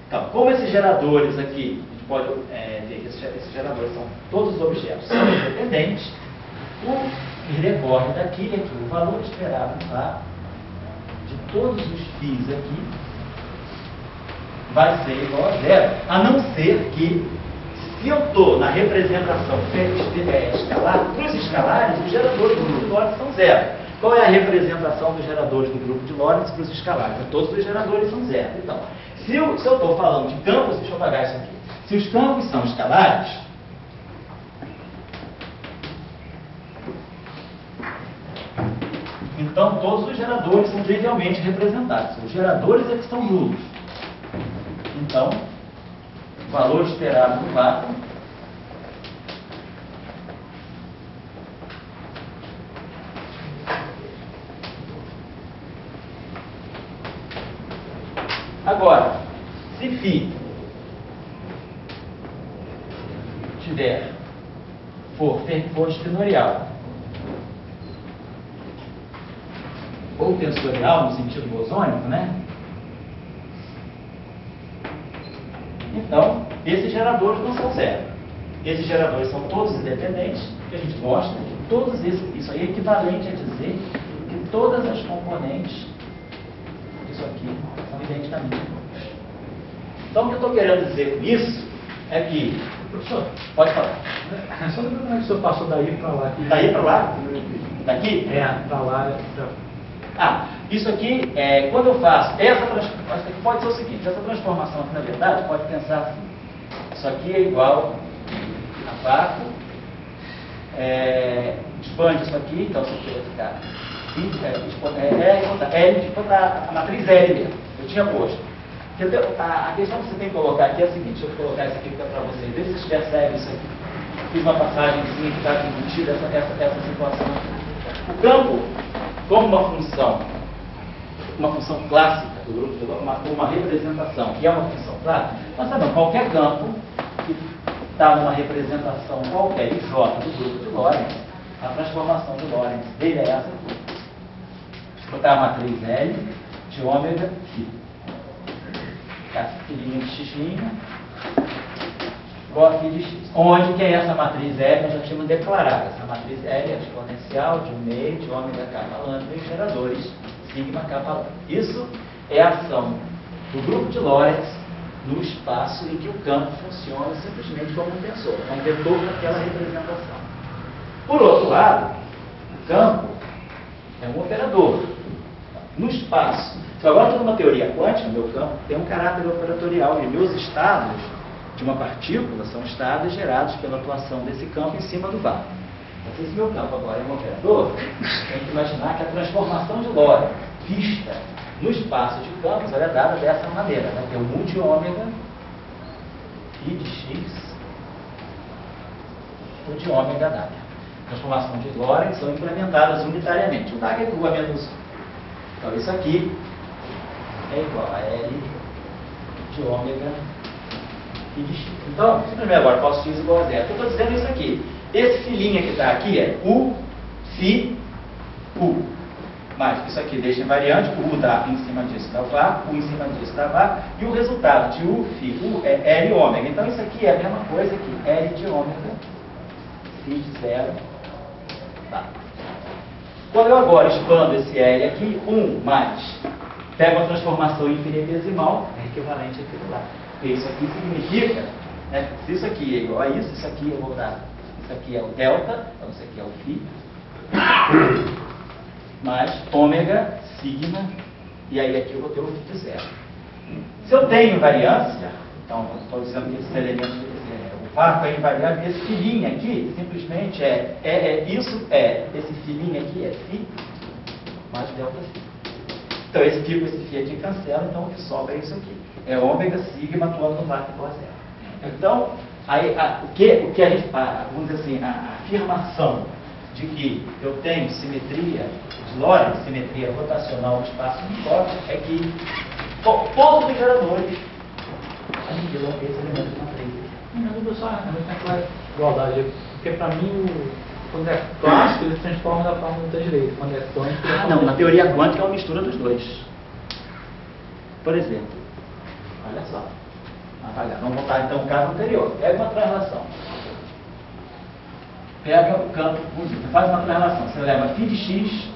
Então, como esses geradores aqui, a gente pode ver que esses geradores são todos os objetos são independentes, o que decorre daqui é que o valor esperado lá de todos os φ aqui vai ser igual a zero, a não ser que, se eu estou na representação escalar, para os escalares, os geradores do grupo de Lorentz são zero. Qual é a representação dos geradores do grupo de Lorentz para os escalares? Todos os geradores são zero. Então, se eu estou falando de campos, deixa eu apagar isso aqui. Se os campos são escalares, então todos os geradores são trivialmente representados. Os geradores é que são nulos. Então, o valor esperado do vácuo agora, se φ for espinorial ou tensorial no sentido bosônico, né? Então, esses geradores não são zero. Esses geradores são todos independentes, que a gente mostra que todos isso aí é equivalente a dizer que todas as componentes disso aqui são identicamente iguais. Então, o que eu estou querendo dizer com isso é que... Professor, pode falar. Só lembrando como é que o senhor passou daí para lá. Daí para lá? Daqui? Para lá. Isso aqui, quando eu faço essa transformação, pode ser o seguinte, essa transformação aqui, na verdade, pode pensar assim, isso aqui é igual a vácuo, expande isso aqui, então isso aqui vai ficar L, botar a matriz L mesmo, eu tinha posto. A questão que você tem que colocar aqui é a seguinte, deixa eu colocar isso aqui para vocês, ver se vocês percebem isso aqui. Fiz uma passagem que está embutida essa situação. O campo, como uma função clássica do grupo de Lorentz, uma representação, que é uma função clássica, nós sabemos, qualquer campo que está numa representação qualquer J do grupo de Lorentz, a transformação de Lorentz dele é essa aqui. Vou botar a matriz L de ômega φ. Filhinha de x', igual aqui de x. Onde que é essa matriz L? Nós já tínhamos declarado. Essa matriz L é exponencial de 1/2 de ômega kappa lambda e os geradores sigma kappa lambda. Isso é a ação do grupo de Lorentz no espaço em que o campo funciona simplesmente como um tensor, é um vetor daquela representação. Por outro lado, o campo é um operador. No espaço, se eu agora estou numa teoria quântica, meu campo tem um caráter operatorial e meus estados de uma partícula são estados gerados pela atuação desse campo em cima do vácuo. Então, se meu campo agora é um operador, tem que imaginar que a transformação de Lorentz vista no espaço de campos ela é dada dessa maneira. Vai ter um multi-ômega e de x ou de ômega Dagger. Transformação de Lorentz são implementadas unitariamente. O Dagger é igual a menos 1. Então, isso aqui é igual a L de ômega e de x. Então, simplesmente agora posso x igual a zero. Eu estou dizendo isso aqui. Esse filhinho que está aqui é U, Φ, U. Mas isso aqui deixa invariante, o U dá em cima disso dá vácuo, U em cima disso dá vácuo, e o resultado de U, Φ, U é L ômega. Então, isso aqui é a mesma coisa que L de ômega, Φ de zero, tá. Quando eu agora expando esse L aqui, 1 mais, pego uma transformação infinitesimal, é equivalente àquilo lá. E isso aqui significa, né, se isso aqui é igual a isso aqui eu vou dar, isso aqui é o delta, então isso aqui é o φ, mais ômega, sigma, e aí aqui eu vou ter o φ de zero. Se eu tenho invariância, então estou dizendo que esses elementos, o vácuo é invariável, esse filhinho aqui simplesmente esse filhinho aqui é φ mais delta φ. Então esse φ com esse φ aqui cancela, então o que sobra é isso aqui. É ômega, sigma atuando no vácuo igual a zero. Então, aí, o que a gente, vamos dizer assim, a afirmação de que eu tenho simetria de Lorentz, simetria rotacional no espaço uniforme, é que todos os geradores aniquilam esse elemento de matriz. Minha dúvida só é igualdade, porque para mim, quando é clássico, ele se transforma da forma da direita, quando é quântico... Não, na teoria quântica é uma mistura dos dois. Por exemplo, Olha só. Vamos voltar então ao caso anterior. Pega uma translação. Pega o campo, faz uma translação. Você leva φ de x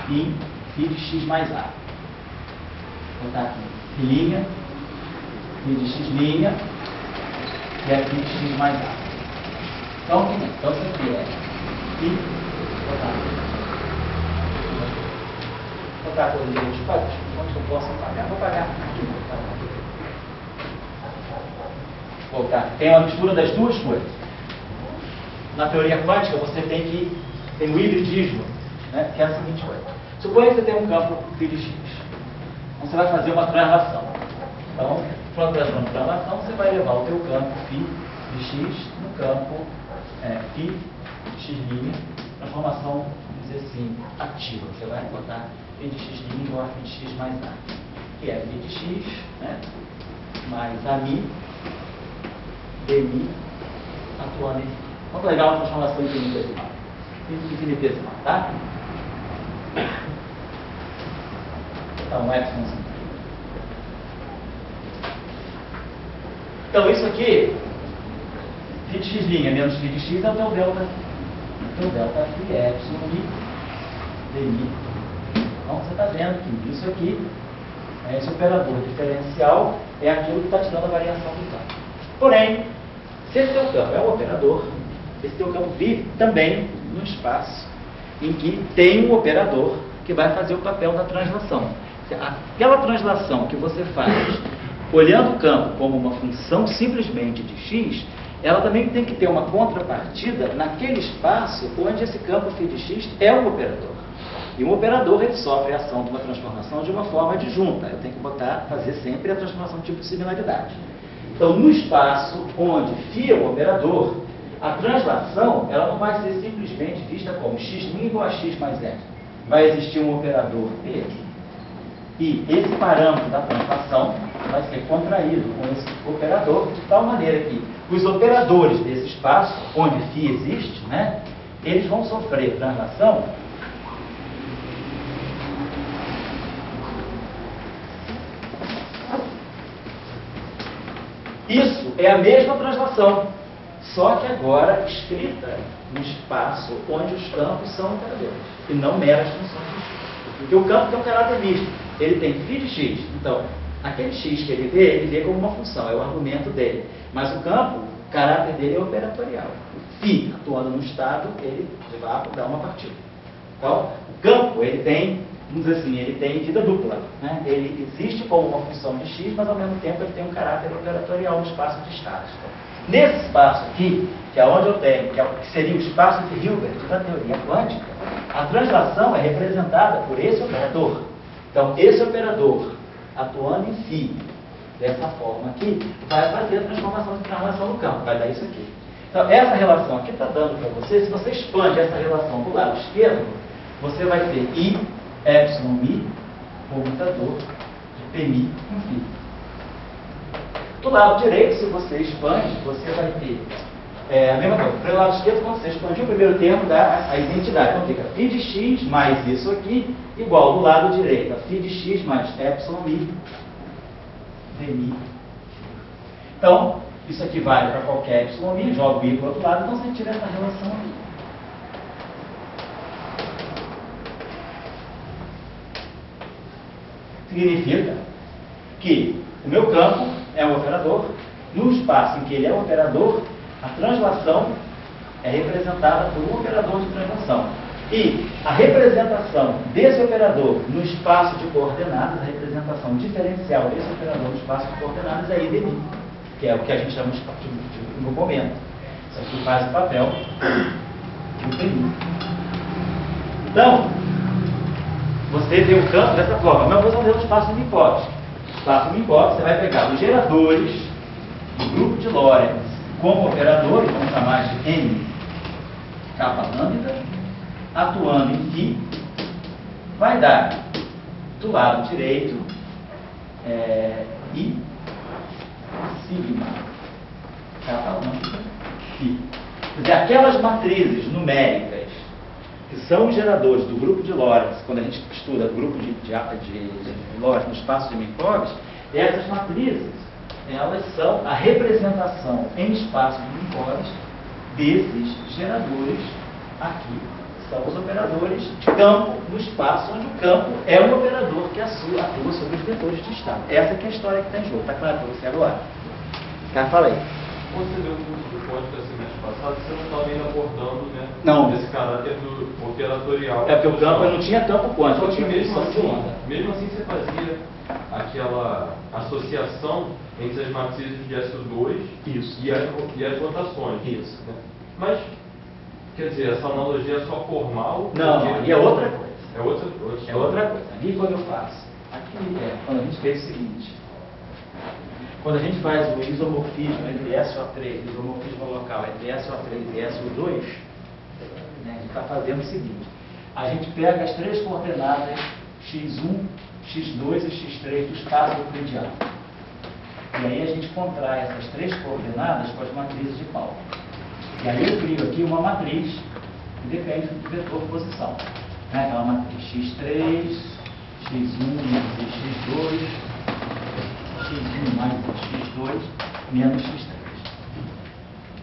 e φ de x mais a. Vou botar aqui linha, φ de x linha, e aqui φ de x mais a. Então isso aqui é φ, vou botar a coisa de espaço, onde eu posso apagar? Vou apagar aqui. Voltar. Tem uma mistura das duas coisas. Na teoria quântica você tem o hibridismo, né, que é a seguinte coisa. Suponha que você tem um campo φ de x. Então você vai fazer uma translação. Então, para fazer uma translação, você vai levar o teu campo φ de x no campo φ de x', transformação, vamos dizer assim, ativa. Você vai botar φ de x' igual a φ de x mais a, que é φ de x, né, mais a', dmi, atuando em φ. Vamos pegar uma transformação infinitesimal, tá? Então, epsilon. Então, isso aqui, φ de x' menos φ de x é o teu delta. Então, delta φ é epsilon i dmi. Então, você está vendo que isso aqui, esse operador diferencial, é aquilo que está te dando a variação do campo. Porém, se esse teu campo é um operador, esse teu campo vive também no espaço em que tem um operador que vai fazer o papel da translação. Aquela translação que você faz olhando o campo como uma função simplesmente de x, ela também tem que ter uma contrapartida naquele espaço onde esse campo φ de x é um operador. E um operador ele sofre a ação de uma transformação de uma forma adjunta. Eu tenho que fazer sempre a transformação de tipo similaridade. Então, no espaço onde φ é um operador, a translação ela não vai ser simplesmente vista como x' igual a x mais n. Vai existir um operador P e esse parâmetro da translação vai ser contraído com esse operador de tal maneira que os operadores desse espaço, onde φ existe, né, eles vão sofrer translação Isso é a mesma translação, só que agora escrita no espaço onde os campos são operadores, e não meras funções de x. Porque o campo tem um caráter misto, ele tem φ de x, então, aquele x que ele vê como uma função, é o argumento dele. Mas o campo, o caráter dele é operatorial. O φ, atuando no estado, ele vai dar uma partida. Então, o campo, ele tem, vamos dizer assim, ele tem vida dupla, né? Ele existe como uma função de x, mas ao mesmo tempo ele tem um caráter operatorial no espaço de estados. Nesse espaço aqui, que é onde eu tenho, que seria o espaço de Hilbert da teoria quântica, a translação é representada por esse operador. Então, esse operador, atuando em φ, dessa forma aqui, vai fazer a transformação de translação no campo, vai dar isso aqui. Então, essa relação aqui está dando para você, se você expande essa relação do lado esquerdo, você vai ter I, epsilon mi, comutador de Pmi com φ. Do lado direito, se você expande, você vai ter a mesma coisa. Pelo lado esquerdo, quando você expandir o primeiro termo, dá a identidade. Então fica φ de x mais isso aqui, igual do lado direito, a φ de x mais epsilon mi, dmi. Então, isso aqui vale para qualquer epsilon mi, jogo i para o outro lado, então você tira essa relação aqui. Significa que o meu campo é um operador, no espaço em que ele é um operador, a translação é representada por um operador de translação. E a representação desse operador no espaço de coordenadas, a representação diferencial desse operador no espaço de coordenadas é IDMI, que é o que a gente chama de grupamento. Isso aqui faz o papel do PMI. Então, você vê o campo dessa forma, mas você não vê o espaço Minkowski. O espaço Minkowski, você vai pegar os geradores do grupo de Lorentz como operadores, vamos chamar de N capa lambda, atuando em φ, vai dar do lado direito I sigma capa lambda φ. Quer dizer, aquelas matrizes numéricas que são os geradores do grupo de Lorentz, quando a gente estuda o grupo de Lorentz no espaço de Minkowski, Essas matrizes, elas são a representação em espaço de unipores desses geradores aqui. São os operadores de campo no espaço, onde o campo é um operador que atua sobre os vetores de estado. Essa que é a história que está em jogo. Está claro para você agora? Cara, fala aí. Quando você deu o curso do código assim, mês passado, você não estava ainda abordando, né? Não. Esse caráter do operatorial. É porque o campo não tinha campo quântico, Só que tinha medição de onda. mesmo assim você fazia aquela associação entre as matrizes de SO2 Isso. e as rotações. Isso. Né? Mas, quer dizer, essa analogia é só formal? Não, porque- aí é outra coisa. É outra É outra coisa. Aqui quando eu faço, quando a gente fez o seguinte, quando a gente faz o isomorfismo entre SO3, isomorfismo local entre SO3 e SO2, né, a gente está fazendo o seguinte, a gente pega as três coordenadas x1, x2 e x3 do espaço euclidiano. E aí a gente contrai essas três coordenadas com as matrizes de Pauli. E aí eu crio aqui uma matriz que depende do vetor posição. Né? Aquela matriz x3, x1 menos x2, x1 mais x2 menos x3.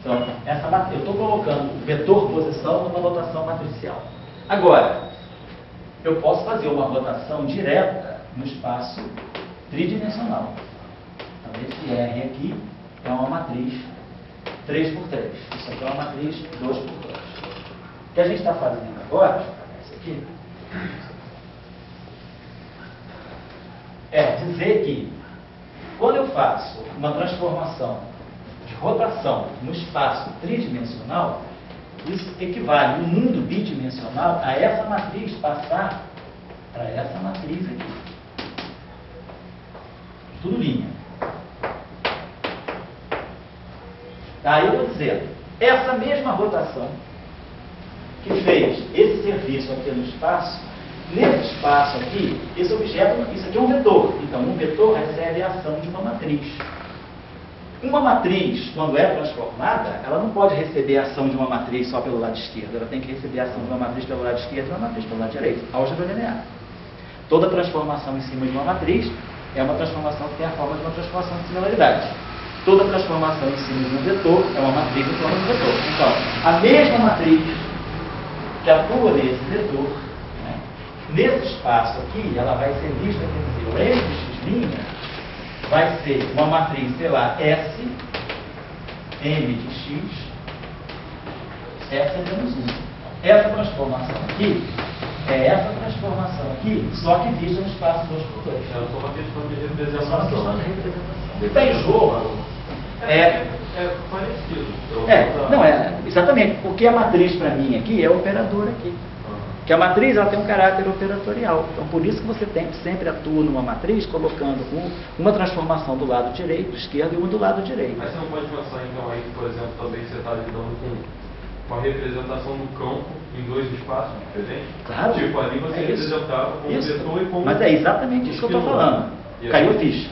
Então, essa matriz, eu estou colocando o vetor posição numa notação matricial. Agora, eu posso fazer uma rotação direta no espaço tridimensional. Então, esse R aqui é uma matriz 3x3. Isso aqui é uma matriz 2x2. O que a gente está fazendo agora, deixa eu apagar isso aqui, é dizer que quando eu faço uma transformação de rotação no espaço tridimensional, isso equivale no mundo bidimensional a essa matriz passar para essa matriz aqui. Tudo linha. Aí eu vou dizer, essa mesma rotação que fez esse serviço aqui no espaço, nesse espaço aqui, esse objeto, isso aqui é um vetor. Então, um vetor recebe a ação de uma matriz. Uma matriz, quando é transformada, ela não pode receber a ação de uma matriz só pelo lado esquerdo. Ela tem que receber a ação de uma matriz pelo lado esquerdo e uma matriz pelo lado direito. Álgebra linear. Toda transformação em cima de uma matriz é uma transformação que tem a forma de uma transformação de similaridade. Toda transformação em cima de um vetor é uma matriz em forma de vetor. Então, a mesma matriz que atua nesse vetor, né, nesse espaço aqui, ela vai ser vista, quer dizer, o M de x' vai ser uma matriz, sei lá, S, M de x, S é menos 1. Essa transformação aqui é essa transformação aqui, só que vista no espaço 2x2. É só uma questão de É só uma questão de representação. representação. O que está em jogo É parecido. não é, exatamente, porque a matriz para mim aqui é o operador aqui. Que a matriz ela tem um caráter operatorial. Então, por isso que você sempre atua numa matriz colocando uma transformação do lado direito, esquerdo e uma do lado direito. Mas você não pode pensar, então, aí, por exemplo, também você está lidando com a representação do campo em dois espaços diferentes? Claro. Tipo, ali você É isso. representava como Isso. vetor e como... Mas é exatamente isso que eu estou falando. E aí? Caiu a ficha.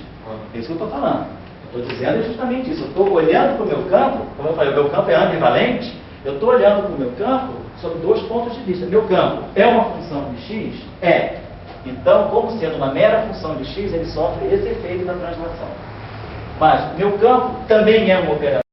É isso que eu estou falando. Estou dizendo justamente isso. Eu estou olhando para o meu campo, como eu falei, o meu campo é ambivalente, eu estou olhando para o meu campo sob dois pontos de vista. Meu campo é uma função de x? É. Então, como sendo uma mera função de x, ele sofre esse efeito da translação. Mas meu campo também é um operador.